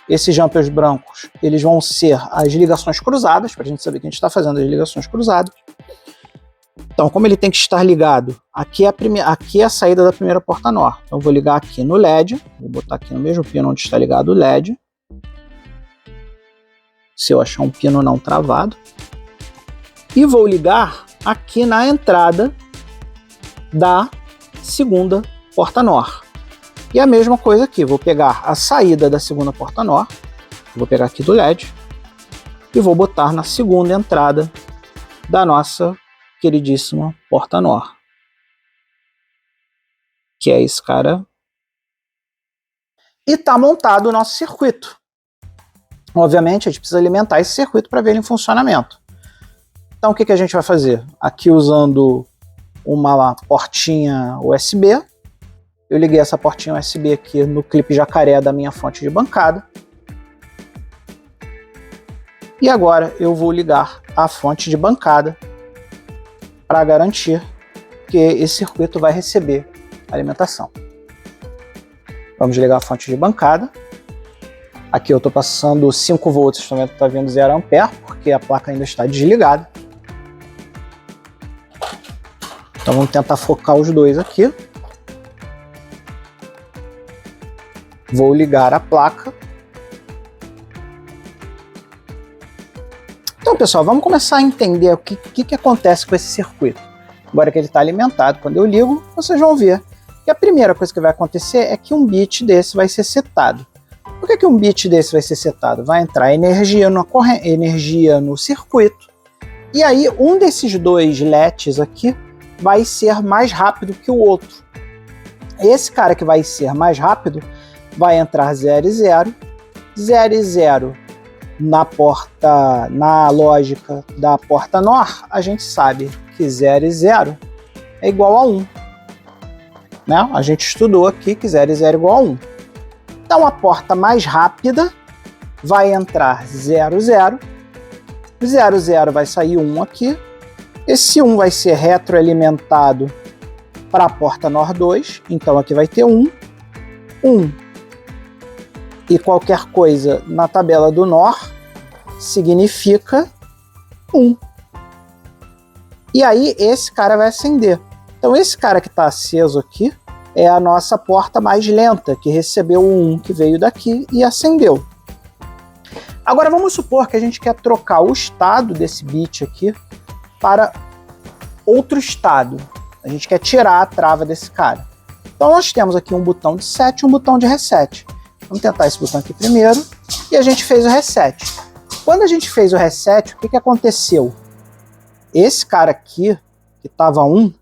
A: Esses jumpers brancos, eles vão ser as ligações cruzadas, para a gente saber que a gente está fazendo as ligações cruzadas. Então, como ele tem que estar ligado, aqui é a saída da primeira porta NOR. Então, eu vou ligar aqui no LED, vou botar aqui no mesmo pino onde está ligado o LED. Se eu achar um pino não travado. E vou ligar aqui na entrada da segunda porta NOR. E a mesma coisa aqui, vou pegar a saída da segunda porta NOR, vou pegar aqui do LED, e vou botar na segunda entrada da nossa queridíssima porta NOR, que é esse cara. E está montado o nosso circuito. Obviamente a gente precisa alimentar esse circuito para ver ele em funcionamento. Então o que a gente vai fazer? Aqui usando uma portinha USB, eu liguei essa portinha USB aqui no clipe jacaré da minha fonte de bancada. E agora eu vou ligar a fonte de bancada para garantir que esse circuito vai receber alimentação. Vamos ligar a fonte de bancada. Aqui eu estou passando 5 volts, estão vendo que está vindo 0 ampere, porque a placa ainda está desligada. Então vamos tentar focar os dois aqui. Vou ligar a placa. Então, pessoal, vamos começar a entender o que acontece com esse circuito. Agora que ele está alimentado, quando eu ligo, vocês vão ver que a primeira coisa que vai acontecer é que um bit desse vai ser setado. Por que um bit desse vai ser setado? Vai entrar energia no circuito, e aí um desses dois LEDs aqui vai ser mais rápido que o outro. Esse cara que vai ser mais rápido vai entrar 0 e 0, 0 e 0 na lógica da porta NOR, a gente sabe que 0 e 0 é igual a 1. Né? A gente estudou aqui que 0 e 0 é igual a 1. Então a porta mais rápida vai entrar 0, 0, 0, 0 vai sair 1 aqui, esse 1 vai ser retroalimentado para a porta NOR 2, então aqui vai ter 1, 1, e qualquer coisa na tabela do NOR significa 1. E aí esse cara vai acender. Então esse cara que está aceso aqui é a nossa porta mais lenta, que recebeu o 1 que veio daqui e acendeu. Agora vamos supor que a gente quer trocar o estado desse bit aqui para outro estado. A gente quer tirar a trava desse cara. Então nós temos aqui um botão de set e um botão de reset. Vamos tentar esse botão aqui primeiro. E a gente fez o reset. Quando a gente fez o reset, o que aconteceu? Esse cara aqui, que estava 1,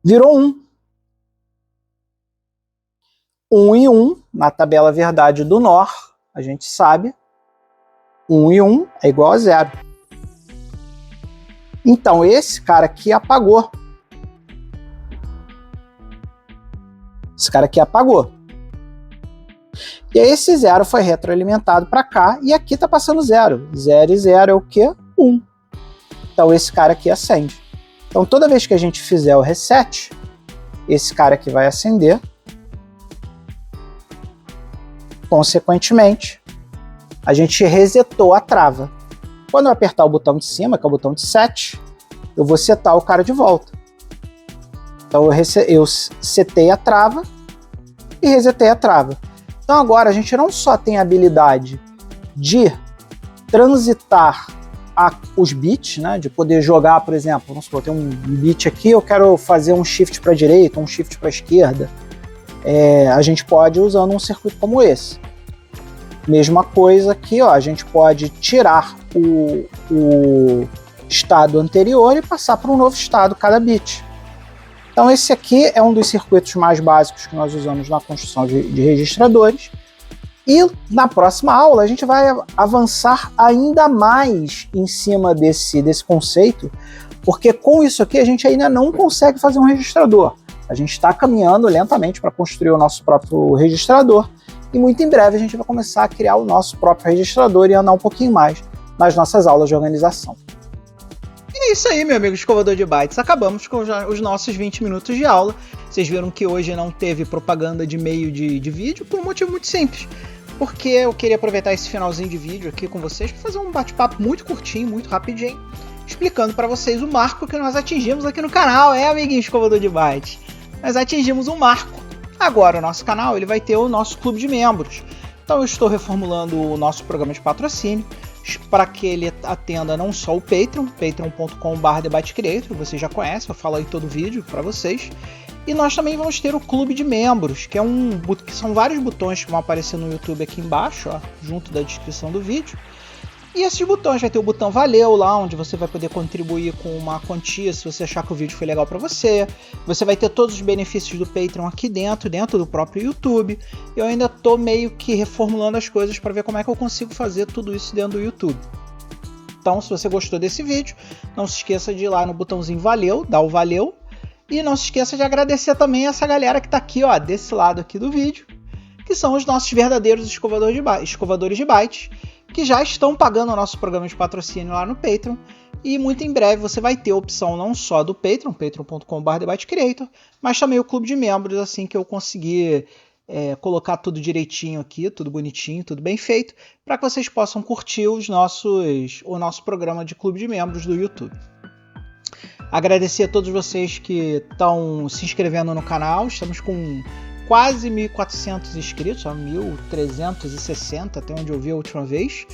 A: virou 1. 1 e 1, na tabela verdade do NOR, a gente sabe, 1 e 1 é igual a 0. Então esse cara aqui apagou. Esse cara aqui apagou. E aí esse 0 foi retroalimentado para cá, e aqui está passando 0. 0 e 0 é o quê? 1. Então esse cara aqui acende. Então toda vez que a gente fizer o reset, esse cara aqui vai acender. Consequentemente, a gente resetou a trava. Quando eu apertar o botão de cima, que é o botão de set, eu vou setar o cara de volta. Então eu setei a trava e resetei a trava. Então agora a gente não só tem a habilidade de transitar os bits, né, de poder jogar, por exemplo, vamos supor, tem um bit aqui, eu quero fazer um shift para a direita, um shift para a esquerda. A gente pode ir usando um circuito como esse. Mesma coisa aqui, ó, a gente pode tirar o estado anterior e passar para um novo estado cada bit. Então esse aqui é um dos circuitos mais básicos que nós usamos na construção de registradores. E na próxima aula a gente vai avançar ainda mais em cima desse conceito, porque com isso aqui a gente ainda não consegue fazer um registrador. A gente está caminhando lentamente para construir o nosso próprio registrador, e muito em breve a gente vai começar a criar o nosso próprio registrador e andar um pouquinho mais nas nossas aulas de organização.
B: E é isso aí, meu amigo escovador de bytes. Acabamos com os nossos 20 minutos de aula. Vocês viram que hoje não teve propaganda de meio de vídeo por um motivo muito simples. Porque eu queria aproveitar esse finalzinho de vídeo aqui com vocês para fazer um bate-papo muito curtinho, muito rapidinho.
A: explicando para vocês o marco que nós atingimos aqui no canal. Amiguinho escovador de bytes, nós atingimos um marco. Agora o nosso canal ele vai ter o nosso clube de membros. Então eu estou reformulando o nosso programa de patrocínio para que ele atenda não só o Patreon, patreon.com/TheByteCreator, você já conhece, eu falo aí todo vídeo para vocês. E nós também vamos ter o clube de membros, que são vários botões que vão aparecer no YouTube aqui embaixo, ó, junto da descrição do vídeo. E esses botões, vai ter o botão Valeu lá, onde você vai poder contribuir com uma quantia se você achar que o vídeo foi legal para você. Você vai ter todos os benefícios do Patreon aqui dentro do próprio YouTube. Eu ainda tô meio que reformulando as coisas para ver como é que eu consigo fazer tudo isso dentro do YouTube. Então, se você gostou desse vídeo, não se esqueça de ir lá no botãozinho Valeu, dar o Valeu. E não se esqueça de agradecer também essa galera que tá aqui, ó, desse lado aqui do vídeo, que são os nossos verdadeiros escovadores de bytes, que já estão pagando o nosso programa de patrocínio lá no Patreon, e muito em breve você vai ter a opção não só do Patreon, patreon.com/TheByteCreator, mas também o clube de membros, assim que eu conseguir colocar tudo direitinho aqui, tudo bonitinho, tudo bem feito, para que vocês possam curtir o nosso programa de clube de membros do YouTube. Agradecer a todos vocês que estão se inscrevendo no canal, estamos com quase 1.400 inscritos, 1.360 até onde eu vi a última vez.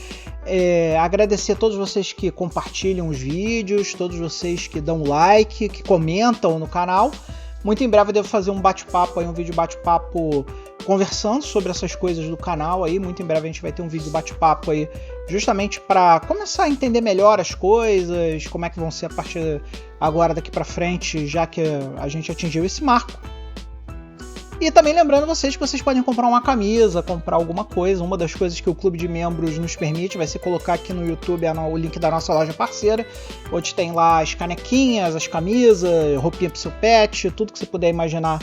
A: Agradecer a todos vocês que compartilham os vídeos, todos vocês que dão like, que comentam no canal. Muito em breve eu devo fazer um bate-papo, um vídeo bate-papo conversando sobre essas coisas do canal. Aí. Muito em breve a gente vai ter um vídeo bate-papo aí, justamente para começar a entender melhor as coisas, como é que vão ser a partir agora daqui para frente, já que a gente atingiu esse marco. E também lembrando vocês que vocês podem comprar uma camisa, comprar alguma coisa. Uma das coisas que o clube de membros nos permite vai ser colocar aqui no YouTube o link da nossa loja parceira, onde tem lá as canequinhas, as camisas, roupinha pro seu pet, tudo que você puder imaginar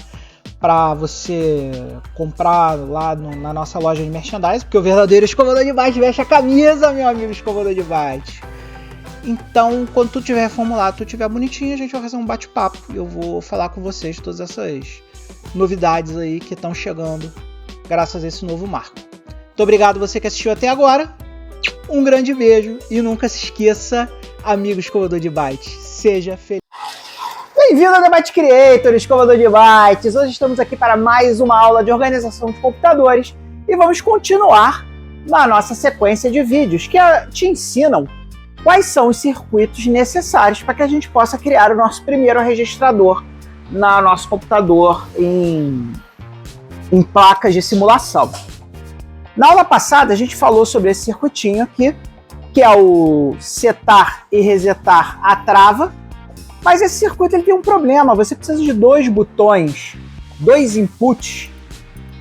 A: para você comprar lá na nossa loja de merchandising, porque o verdadeiro escovador de bytes veste a camisa, meu amigo escovador de bytes. Então, quando tu tiver formulado, tu tiver bonitinho, a gente vai fazer um bate-papo. Eu vou falar com vocês todas essas novidades aí que estão chegando graças a esse novo marco. Muito obrigado você que assistiu até agora. Um grande beijo e nunca se esqueça, amigo escovador de bytes, seja feliz.
B: Bem-vindo ao TheByteCreator, escovador de bytes. Hoje estamos aqui para mais uma aula de organização de computadores e vamos continuar na nossa sequência de vídeos que te ensinam quais são os circuitos necessários para que a gente possa criar o nosso primeiro registrador no nosso computador em placas de simulação. Na aula passada a gente falou sobre esse circuitinho aqui, que é o setar e resetar a trava, mas esse circuito ele tem um problema, você precisa de dois botões, dois inputs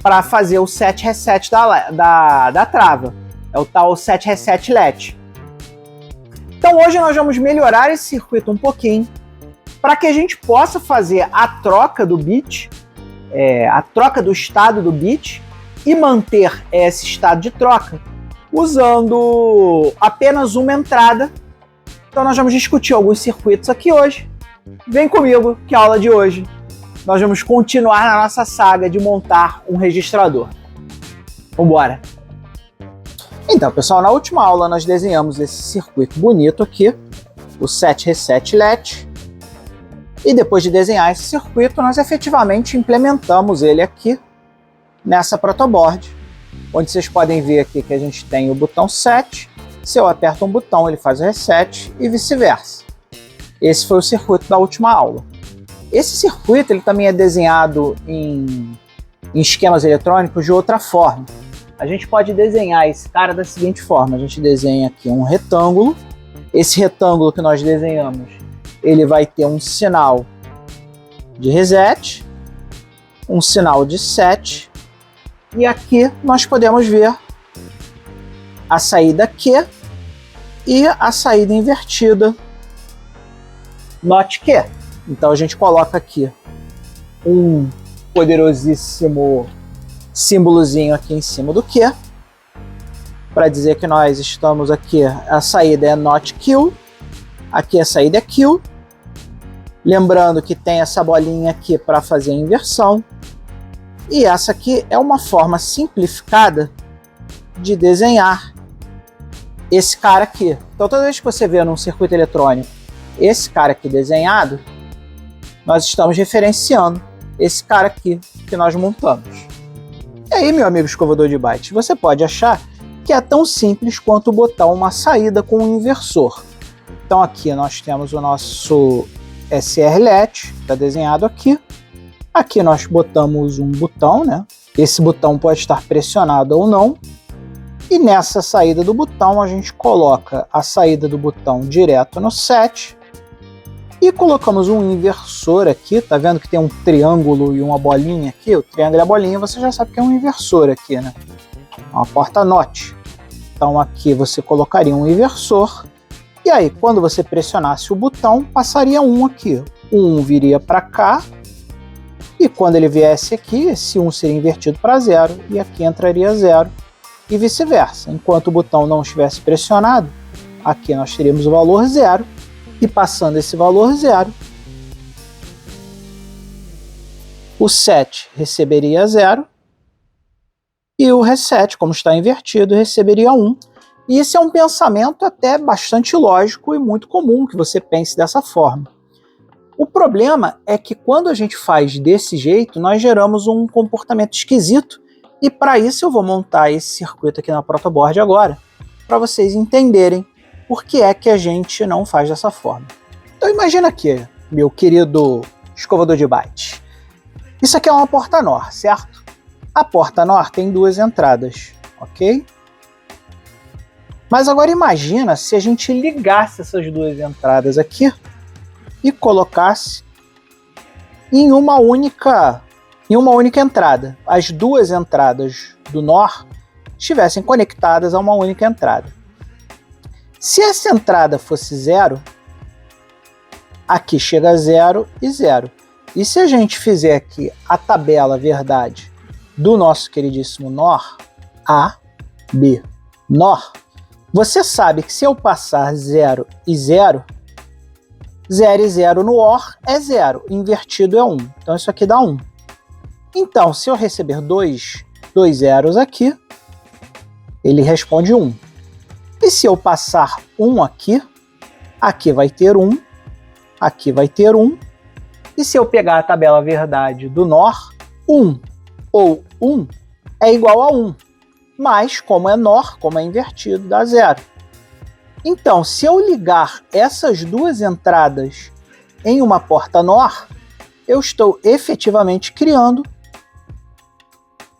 B: para fazer o set reset da trava, é o tal set reset let. Então hoje nós vamos melhorar esse circuito um pouquinho, para que a gente possa fazer a troca do bit, a troca do estado do bit e manter esse estado de troca usando apenas uma entrada. Então nós vamos discutir alguns circuitos aqui hoje. Vem comigo que a aula de hoje nós vamos continuar na nossa saga de montar um registrador. Vambora! Então pessoal, na última aula nós desenhamos esse circuito bonito aqui, o set reset let. E depois de desenhar esse circuito, nós efetivamente implementamos ele aqui nessa protoboard, onde vocês podem ver aqui que a gente tem o botão set. Se eu aperto um botão, ele faz o reset e vice-versa. Esse foi o circuito da última aula. Esse circuito ele também é desenhado em esquemas eletrônicos de outra forma. A gente pode desenhar esse cara da seguinte forma. A gente desenha aqui um retângulo. Esse retângulo que nós desenhamos, ele vai ter um sinal de reset, um sinal de set, e aqui nós podemos ver a saída Q e a saída invertida not Q. Então a gente coloca aqui um poderosíssimo símbolozinho aqui em cima do Q, para dizer que nós estamos aqui, a saída é not Q, aqui a saída é Q. Lembrando que tem essa bolinha aqui para fazer a inversão. E essa aqui é uma forma simplificada de desenhar
A: esse cara aqui. Então toda vez que você vê num circuito eletrônico esse cara aqui desenhado, nós estamos referenciando esse cara aqui que nós montamos. E aí, meu amigo escovador de bytes, você pode achar que é tão simples quanto botar uma saída com um inversor. Então aqui nós temos o nosso SR-LET, está desenhado aqui. Aqui nós botamos um botão, né? Esse botão pode estar pressionado ou não. E nessa saída do botão a gente coloca a saída do botão direto no set. E colocamos um inversor aqui, tá vendo que tem um triângulo e uma bolinha aqui? O triângulo e a bolinha você já sabe que é um inversor aqui, né? Uma porta NOT. Então aqui você colocaria um inversor. E aí, quando você pressionasse o botão, passaria um aqui. O 1 viria para cá. E quando ele viesse aqui, esse 1 seria invertido para 0. E aqui entraria 0. E vice-versa. Enquanto o botão não estivesse pressionado, aqui nós teríamos o valor 0. E passando esse valor 0, o set receberia 0. E o reset, como está invertido, receberia 1. E esse é um pensamento até bastante lógico e muito comum que você pense dessa forma. O problema é que quando a gente faz desse jeito, nós geramos um comportamento esquisito. E para isso eu vou montar esse circuito aqui na protoboard agora, para vocês entenderem por que é que a gente não faz dessa forma. Então imagina aqui, meu querido escovador de bytes. Isso aqui é uma porta NOR, certo? A porta NOR tem duas entradas, ok? Mas agora imagina se a gente ligasse essas duas entradas aqui e colocasse em uma única entrada. As duas entradas do NOR estivessem conectadas a uma única entrada. Se essa entrada fosse 0, aqui chega 0 e 0. E se a gente fizer aqui a tabela verdade do nosso queridíssimo NOR, A, B, NOR, você sabe que se eu passar 0 e 0, 0 e 0 no OR é 0, invertido é 1. Então isso aqui dá 1. Então, se eu receber dois zeros aqui, ele responde 1. E se eu passar 1 aqui, aqui vai ter 1, aqui vai ter 1. E se eu pegar a tabela verdade do NOR, 1 ou 1 é igual a 1. Mas, como é NOR, como é invertido, dá 0. Então, se eu ligar essas duas entradas em uma porta NOR, eu estou efetivamente criando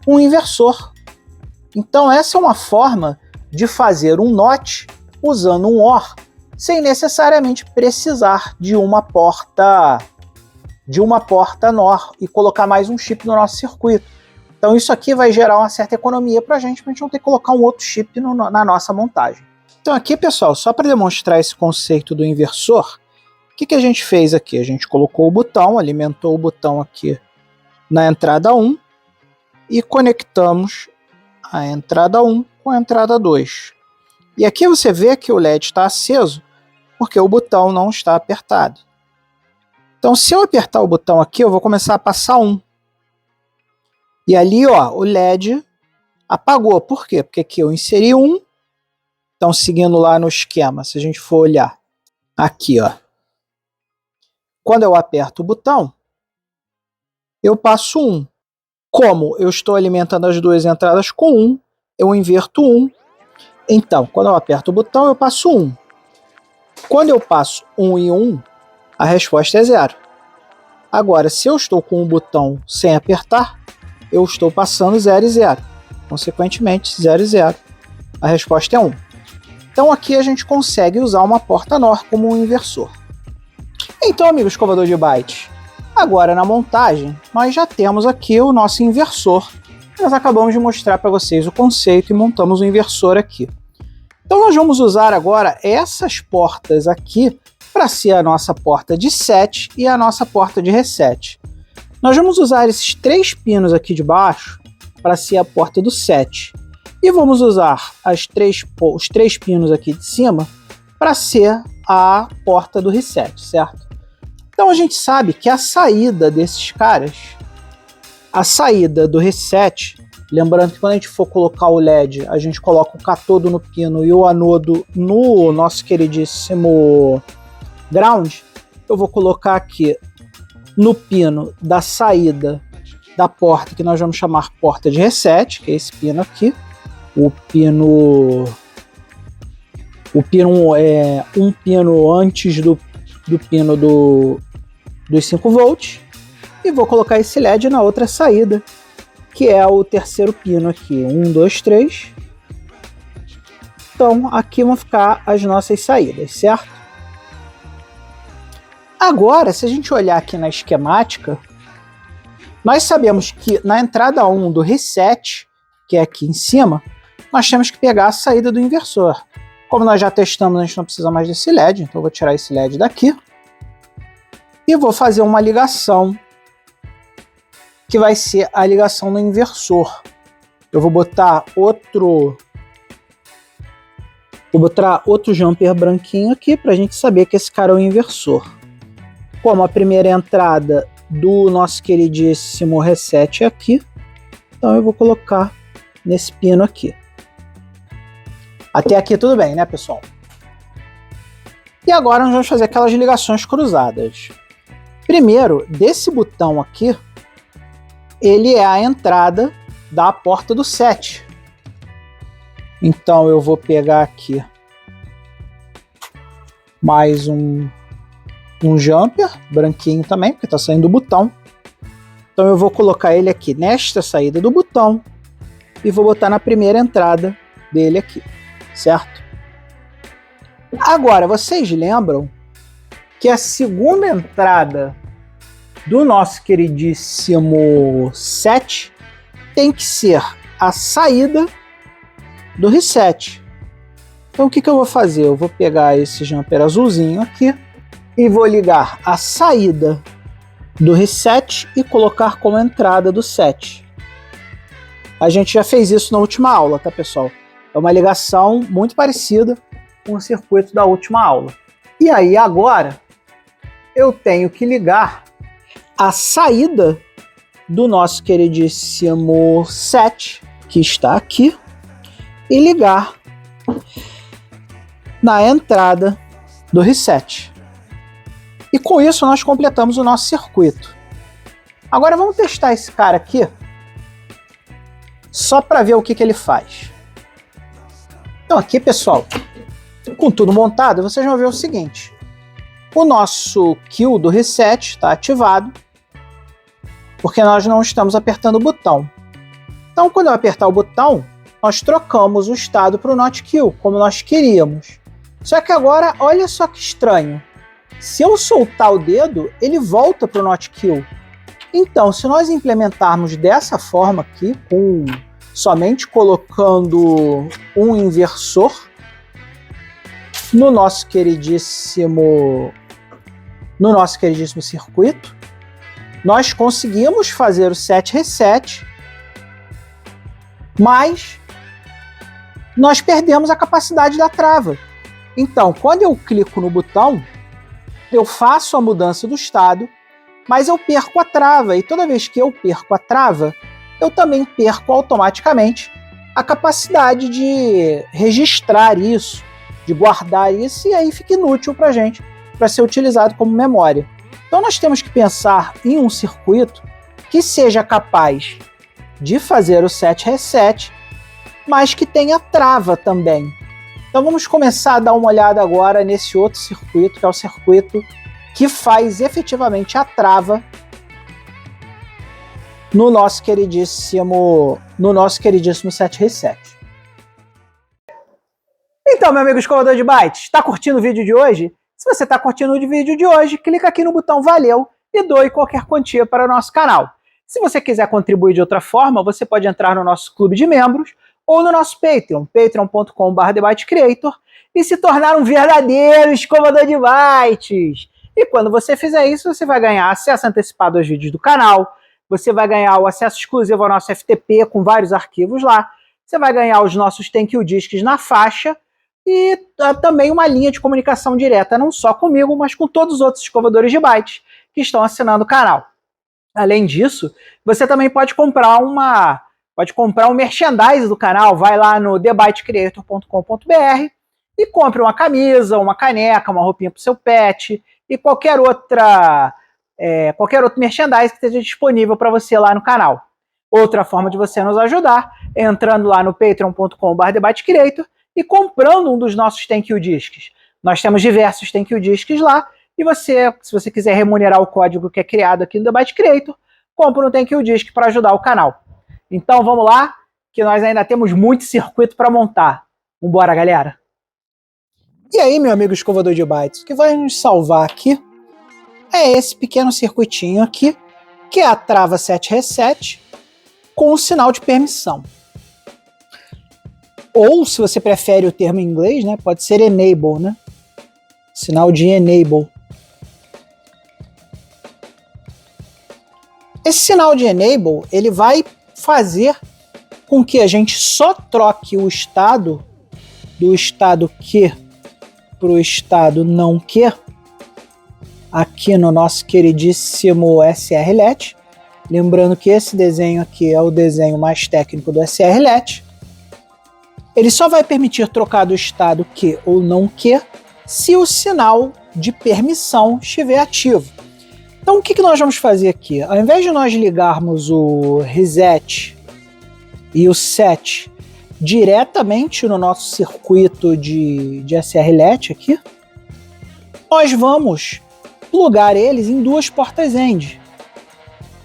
A: um inversor. Então, essa é uma forma de fazer um NOT usando um OR, sem necessariamente precisar de uma porta NOR e colocar mais um chip no nosso circuito. Então isso aqui vai gerar uma certa economia para a gente não ter que colocar um outro chip na nossa montagem. Então aqui, pessoal, só para demonstrar esse conceito do inversor, o que a gente fez aqui? A gente colocou o botão, alimentou o botão aqui na entrada 1 e conectamos a entrada 1 com a entrada 2. E aqui você vê que o LED está aceso porque o botão não está apertado. Então se eu apertar o botão aqui, eu vou começar a passar 1. E ali, ó, o LED apagou. Por quê? Porque aqui eu inseri 1. Então, seguindo lá no esquema, se a gente for olhar aqui, ó, quando eu aperto o botão, eu passo 1. Como eu estou alimentando as duas entradas com 1, eu inverto 1. Então, quando eu aperto o botão, eu passo 1. Quando eu passo 1 e 1, a resposta é 0. Agora, se eu estou com o botão sem apertar, eu estou passando 0 e 0. Consequentemente, 0 e 0. A resposta é 1. Então aqui a gente consegue usar uma porta NOR como um inversor. Então, amigo escovador de bytes, agora na montagem, nós já temos aqui o nosso inversor. Nós acabamos de mostrar para vocês o conceito e montamos o inversor aqui. Então nós vamos usar agora essas portas aqui para ser a nossa porta de set e a nossa porta de reset. Nós vamos usar esses 3 pinos aqui de baixo para ser a porta do set. E vamos usar os 3 pinos aqui de cima para ser a porta do reset, certo? Então a gente sabe que a saída desses caras, a saída do reset Lembrando que quando a gente for colocar o LED, a gente coloca o catodo no pino e o anodo no nosso queridíssimo ground. Eu vou colocar aqui no pino da saída da porta, que nós vamos chamar porta de reset, que é esse pino aqui. O pino é um pino antes do pino dos 5 volts. E vou colocar esse LED na outra saída, que é o terceiro pino aqui. 1, 2, 3. Então aqui vão ficar as nossas saídas, certo? Agora, se a gente olhar aqui na esquemática, nós sabemos que na entrada 1 do reset, que é aqui em cima, nós temos que pegar a saída do inversor. Como nós já testamos, a gente não precisa mais desse LED, então eu vou tirar esse LED daqui e vou fazer uma ligação que vai ser a ligação no inversor. Eu vou botar outro jumper branquinho aqui para a gente saber que esse cara é o inversor. Como a primeira entrada do nosso queridíssimo reset é aqui, então eu vou colocar nesse pino aqui. Até aqui tudo bem, né, pessoal? E agora nós vamos fazer aquelas ligações cruzadas. Primeiro, desse botão aqui, ele é a entrada da porta do set. Então eu vou pegar aqui mais um jumper branquinho também, porque está saindo do botão. Então eu vou colocar ele aqui nesta saída do botão e vou botar na primeira entrada dele aqui, certo? Agora, vocês lembram que a segunda entrada do nosso queridíssimo set tem que ser a saída do reset. Então o que eu vou fazer? Eu vou pegar esse jumper azulzinho aqui e vou ligar a saída do reset e colocar como entrada do set. A gente já fez isso na última aula, tá, pessoal? É uma ligação muito parecida com o circuito da última aula. E aí agora eu tenho que ligar a saída do nosso queridíssimo set, que está aqui, e ligar na entrada do reset. E com isso nós completamos o nosso circuito. Agora vamos testar esse cara aqui, só para ver o que ele faz. Então aqui, pessoal, com tudo montado, vocês vão ver o seguinte. O nosso kill do reset está ativado, porque nós não estamos apertando o botão. Então quando eu apertar o botão, nós trocamos o estado para o not kill, como nós queríamos. Só que agora, olha só que estranho. Se eu soltar o dedo, ele volta para o not kill. Então, se nós implementarmos dessa forma aqui, somente colocando um inversor no nosso queridíssimo circuito, nós conseguimos fazer o set reset, mas nós perdemos a capacidade da trava. Então, quando eu clico no botão, eu faço a mudança do estado, mas eu perco a trava, e toda vez que eu perco a trava, eu também perco automaticamente a capacidade de registrar isso, de guardar isso, e aí fica inútil para a gente, para ser utilizado como memória. Então nós temos que pensar em um circuito que seja capaz de fazer o set reset, mas que tenha trava também. Então vamos começar a dar uma olhada agora nesse outro circuito, que é o circuito que faz efetivamente a trava no nosso queridíssimo set reset. Então, meu amigo escovador de bytes, está curtindo o vídeo de hoje? Se você está curtindo o vídeo de hoje, clica aqui no botão valeu e doe qualquer quantia para o nosso canal. Se você quiser contribuir de outra forma, você pode entrar no nosso clube de membros ou no nosso Patreon, patreon.com/TheByteCreator, e se tornar um verdadeiro escovador de bytes. E quando você fizer isso, você vai ganhar acesso antecipado aos vídeos do canal, você vai ganhar o acesso exclusivo ao nosso FTP com vários arquivos lá, você vai ganhar os nossos Thank You Discs na faixa e também uma linha de comunicação direta, não só comigo, mas com todos os outros escovadores de bytes que estão assinando o canal. Além disso, você também pode comprar uma pode comprar um merchandise do canal, vai lá no thebytecreator.com.br e compre uma camisa, uma caneca, uma roupinha para o seu pet e qualquer outro merchandise que esteja disponível para você lá no canal. Outra forma de você nos ajudar é entrando lá no patreon.com/thebytecreator e comprando um dos nossos Thank You Discs. Nós temos diversos Thank You Discs lá e você, se você quiser remunerar o código que é criado aqui no The Byte Creator, compra um Thank You Disc para ajudar o canal. Então vamos lá, que nós ainda temos muito circuito para montar. Vambora, galera!
B: E aí, meu amigo escovador de bytes, o que vai nos salvar aqui é esse pequeno circuitinho aqui, que é a trava 7 reset com o sinal de permissão. Ou, se você prefere o termo em inglês, né, pode ser enable, né? Sinal de enable. Esse sinal de enable, ele vai fazer com que a gente só troque o estado do estado que para o estado não que aqui no nosso queridíssimo SRLET. Lembrando que esse desenho aqui é o desenho mais técnico do SRLET. Ele só vai permitir trocar do estado que ou não que se o sinal de permissão estiver ativo. Então o que nós vamos fazer aqui? Ao invés de nós ligarmos o reset e o set diretamente no nosso circuito de SRLET aqui, nós vamos plugar eles em duas portas END.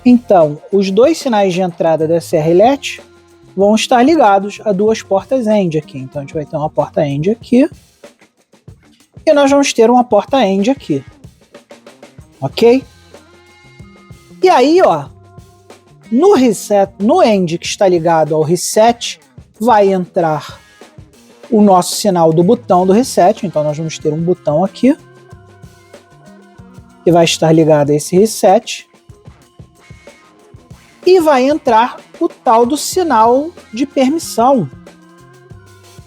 B: Então, os dois sinais de entrada da SRLET vão estar ligados a duas portas END aqui. Então a gente vai ter uma porta END aqui e nós vamos ter uma porta END aqui. Ok? E aí, ó, no reset, no END que está ligado ao reset, vai entrar o nosso sinal do botão do reset. Então nós vamos ter um botão aqui que vai estar ligado a esse reset. E vai entrar o tal do sinal de permissão,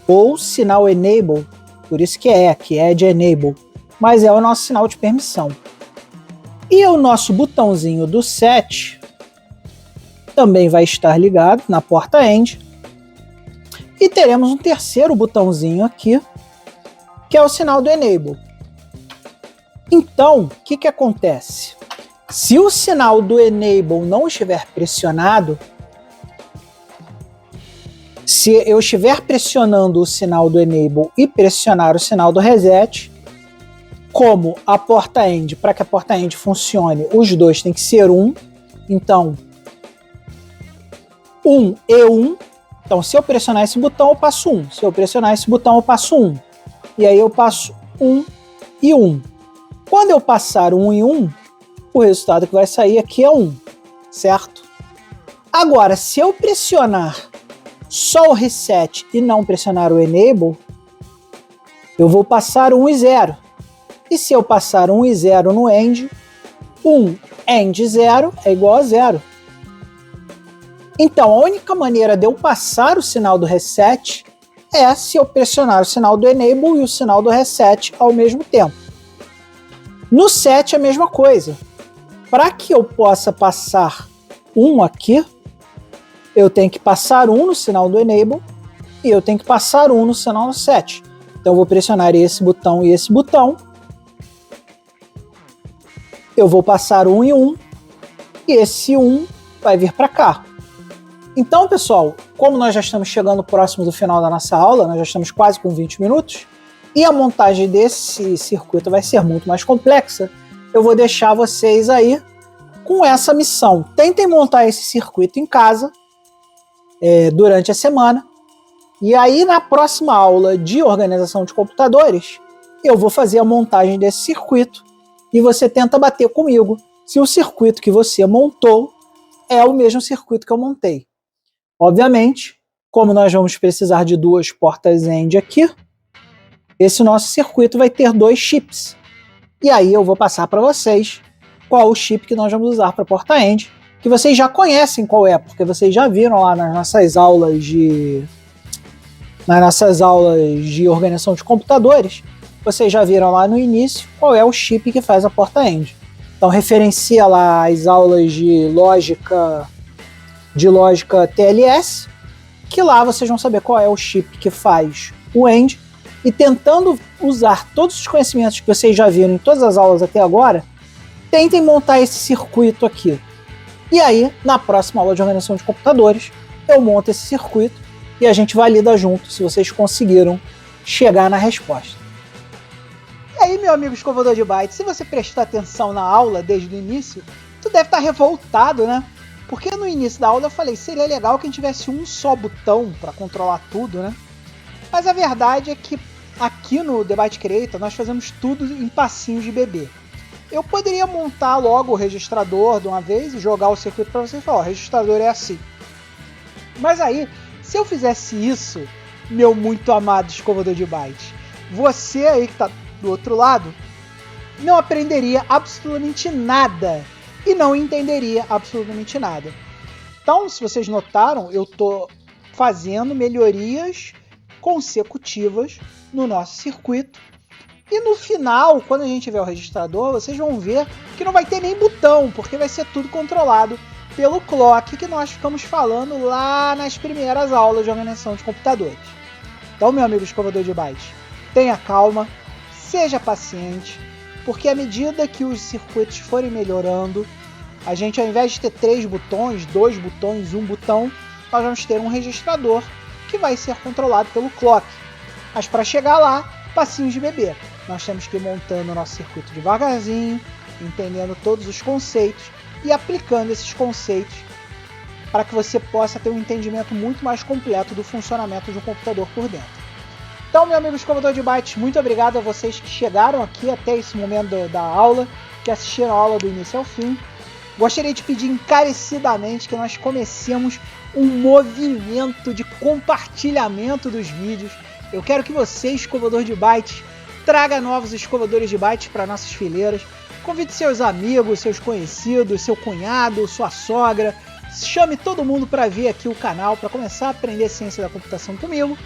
B: ou sinal enable, por isso que é de enable, mas é o nosso sinal de permissão. E o nosso botãozinho do set também vai estar ligado na porta END. E teremos um terceiro botãozinho aqui, que é o sinal do enable. Então, o que acontece? Se o sinal do enable não estiver pressionado, se eu estiver pressionando o sinal do enable e pressionar o sinal do reset, como a porta END, para que a porta END funcione, os dois têm que ser 1. Então, 1 e 1. Então, se eu pressionar esse botão, eu passo 1. Se eu pressionar esse botão, eu passo 1. E aí eu passo 1 e 1. Quando eu passar 1 e 1, o resultado que vai sair aqui é 1, certo? Agora, se eu pressionar só o reset e não pressionar o enable, eu vou passar 1 e 0. E se eu passar 1 e 0 no END, 1 END 0 é igual a 0. Então, a única maneira de eu passar o sinal do reset é se eu pressionar o sinal do enable e o sinal do reset ao mesmo tempo. No set é a mesma coisa. Para que eu possa passar 1 aqui, eu tenho que passar 1 no sinal do enable e eu tenho que passar 1 no sinal do set. Então eu vou pressionar esse botão e esse botão. Eu vou passar 1 e 1 e esse 1 vai vir para cá. Então, pessoal, como nós já estamos chegando próximo do final da nossa aula, nós já estamos quase com 20 minutos, e a montagem desse circuito vai ser muito mais complexa, eu vou deixar vocês aí com essa missão. Tentem montar esse circuito em casa durante a semana, e aí na próxima aula de organização de computadores, eu vou fazer a montagem desse circuito, e você tenta bater comigo se o circuito que você montou é o mesmo circuito que eu montei. Obviamente, como nós vamos precisar de duas portas END aqui, esse nosso circuito vai ter 2 chips. E aí eu vou passar para vocês qual o chip que nós vamos usar para a porta END, que vocês já conhecem qual é, porque vocês já viram lá nas nossas aulas de organização de computadores, vocês já viram lá no início qual é o chip que faz a porta END. Então referencia lá as aulas de lógica
A: de lógica TLS, que lá vocês vão saber qual é o chip que faz o AND, e tentando usar todos os conhecimentos que vocês já viram em todas as aulas até agora, tentem montar esse circuito aqui. E aí, na próxima aula de organização de computadores, eu monto esse circuito e a gente valida junto se vocês conseguiram chegar na resposta. E aí, meu amigo escovador de bytes, se você prestar atenção na aula desde o início, tu deve estar revoltado, né? Porque no início da aula eu falei, seria legal que a gente tivesse um só botão para controlar tudo, né? Mas a verdade é que aqui no The Byte Creator nós fazemos tudo em passinhos de bebê. Eu poderia montar logo o registrador de uma vez e jogar o circuito para vocês e falar, ó, o registrador é assim. Mas aí, se eu fizesse isso, meu muito amado escovador de bytes, você aí que está do outro lado, não aprenderia absolutamente nada e não entenderia absolutamente nada. Então, se vocês notaram, eu estou fazendo melhorias consecutivas no nosso circuito. E no final, quando a gente tiver o registrador, vocês vão ver que não vai ter nem botão, porque vai ser tudo controlado pelo clock que nós ficamos falando lá nas primeiras aulas de organização de computadores. Então, meu amigo escovador de bytes, tenha calma, seja paciente, porque à medida que os circuitos forem melhorando, a gente, ao invés de ter 3 botões, 2 botões, 1 botão, nós vamos ter um registrador que vai ser controlado pelo clock. Mas para chegar lá, passinhos de bebê. Nós temos que ir montando o nosso circuito devagarzinho, entendendo todos os conceitos e aplicando esses conceitos para que você possa ter um entendimento muito mais completo do funcionamento de um computador por dentro. Então, meu amigo escovador de bytes, muito obrigado a vocês que chegaram aqui até esse momento da aula, que assistiram a aula do início ao fim. Gostaria de pedir encarecidamente que nós comecemos um movimento de compartilhamento dos vídeos. Eu quero que você, escovador de bytes, traga novos escovadores de bytes para nossas fileiras. Convide seus amigos, seus conhecidos, seu cunhado, sua sogra. Chame todo mundo para ver aqui o canal, para começar a aprender ciência da computação comigo.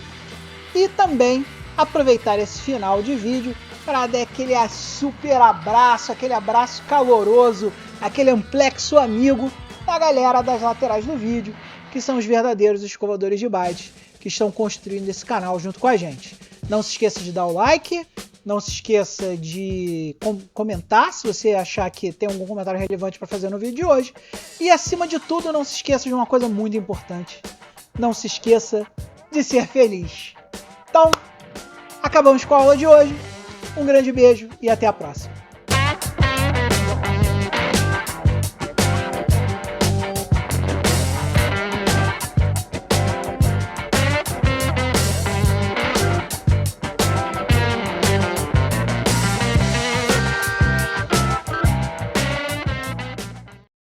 A: E também aproveitar esse final de vídeo para dar aquele super abraço, aquele abraço caloroso, aquele amplexo amigo da galera das laterais do vídeo, que são os verdadeiros escovadores de bytes, que estão construindo esse canal junto com a gente. Não se esqueça de dar o like, não se esqueça de comentar se você achar que tem algum comentário relevante para fazer no vídeo de hoje. E acima de tudo, não se esqueça de uma coisa muito importante. Não se esqueça de ser feliz. Então, acabamos com a aula de hoje. Um grande beijo e até a próxima.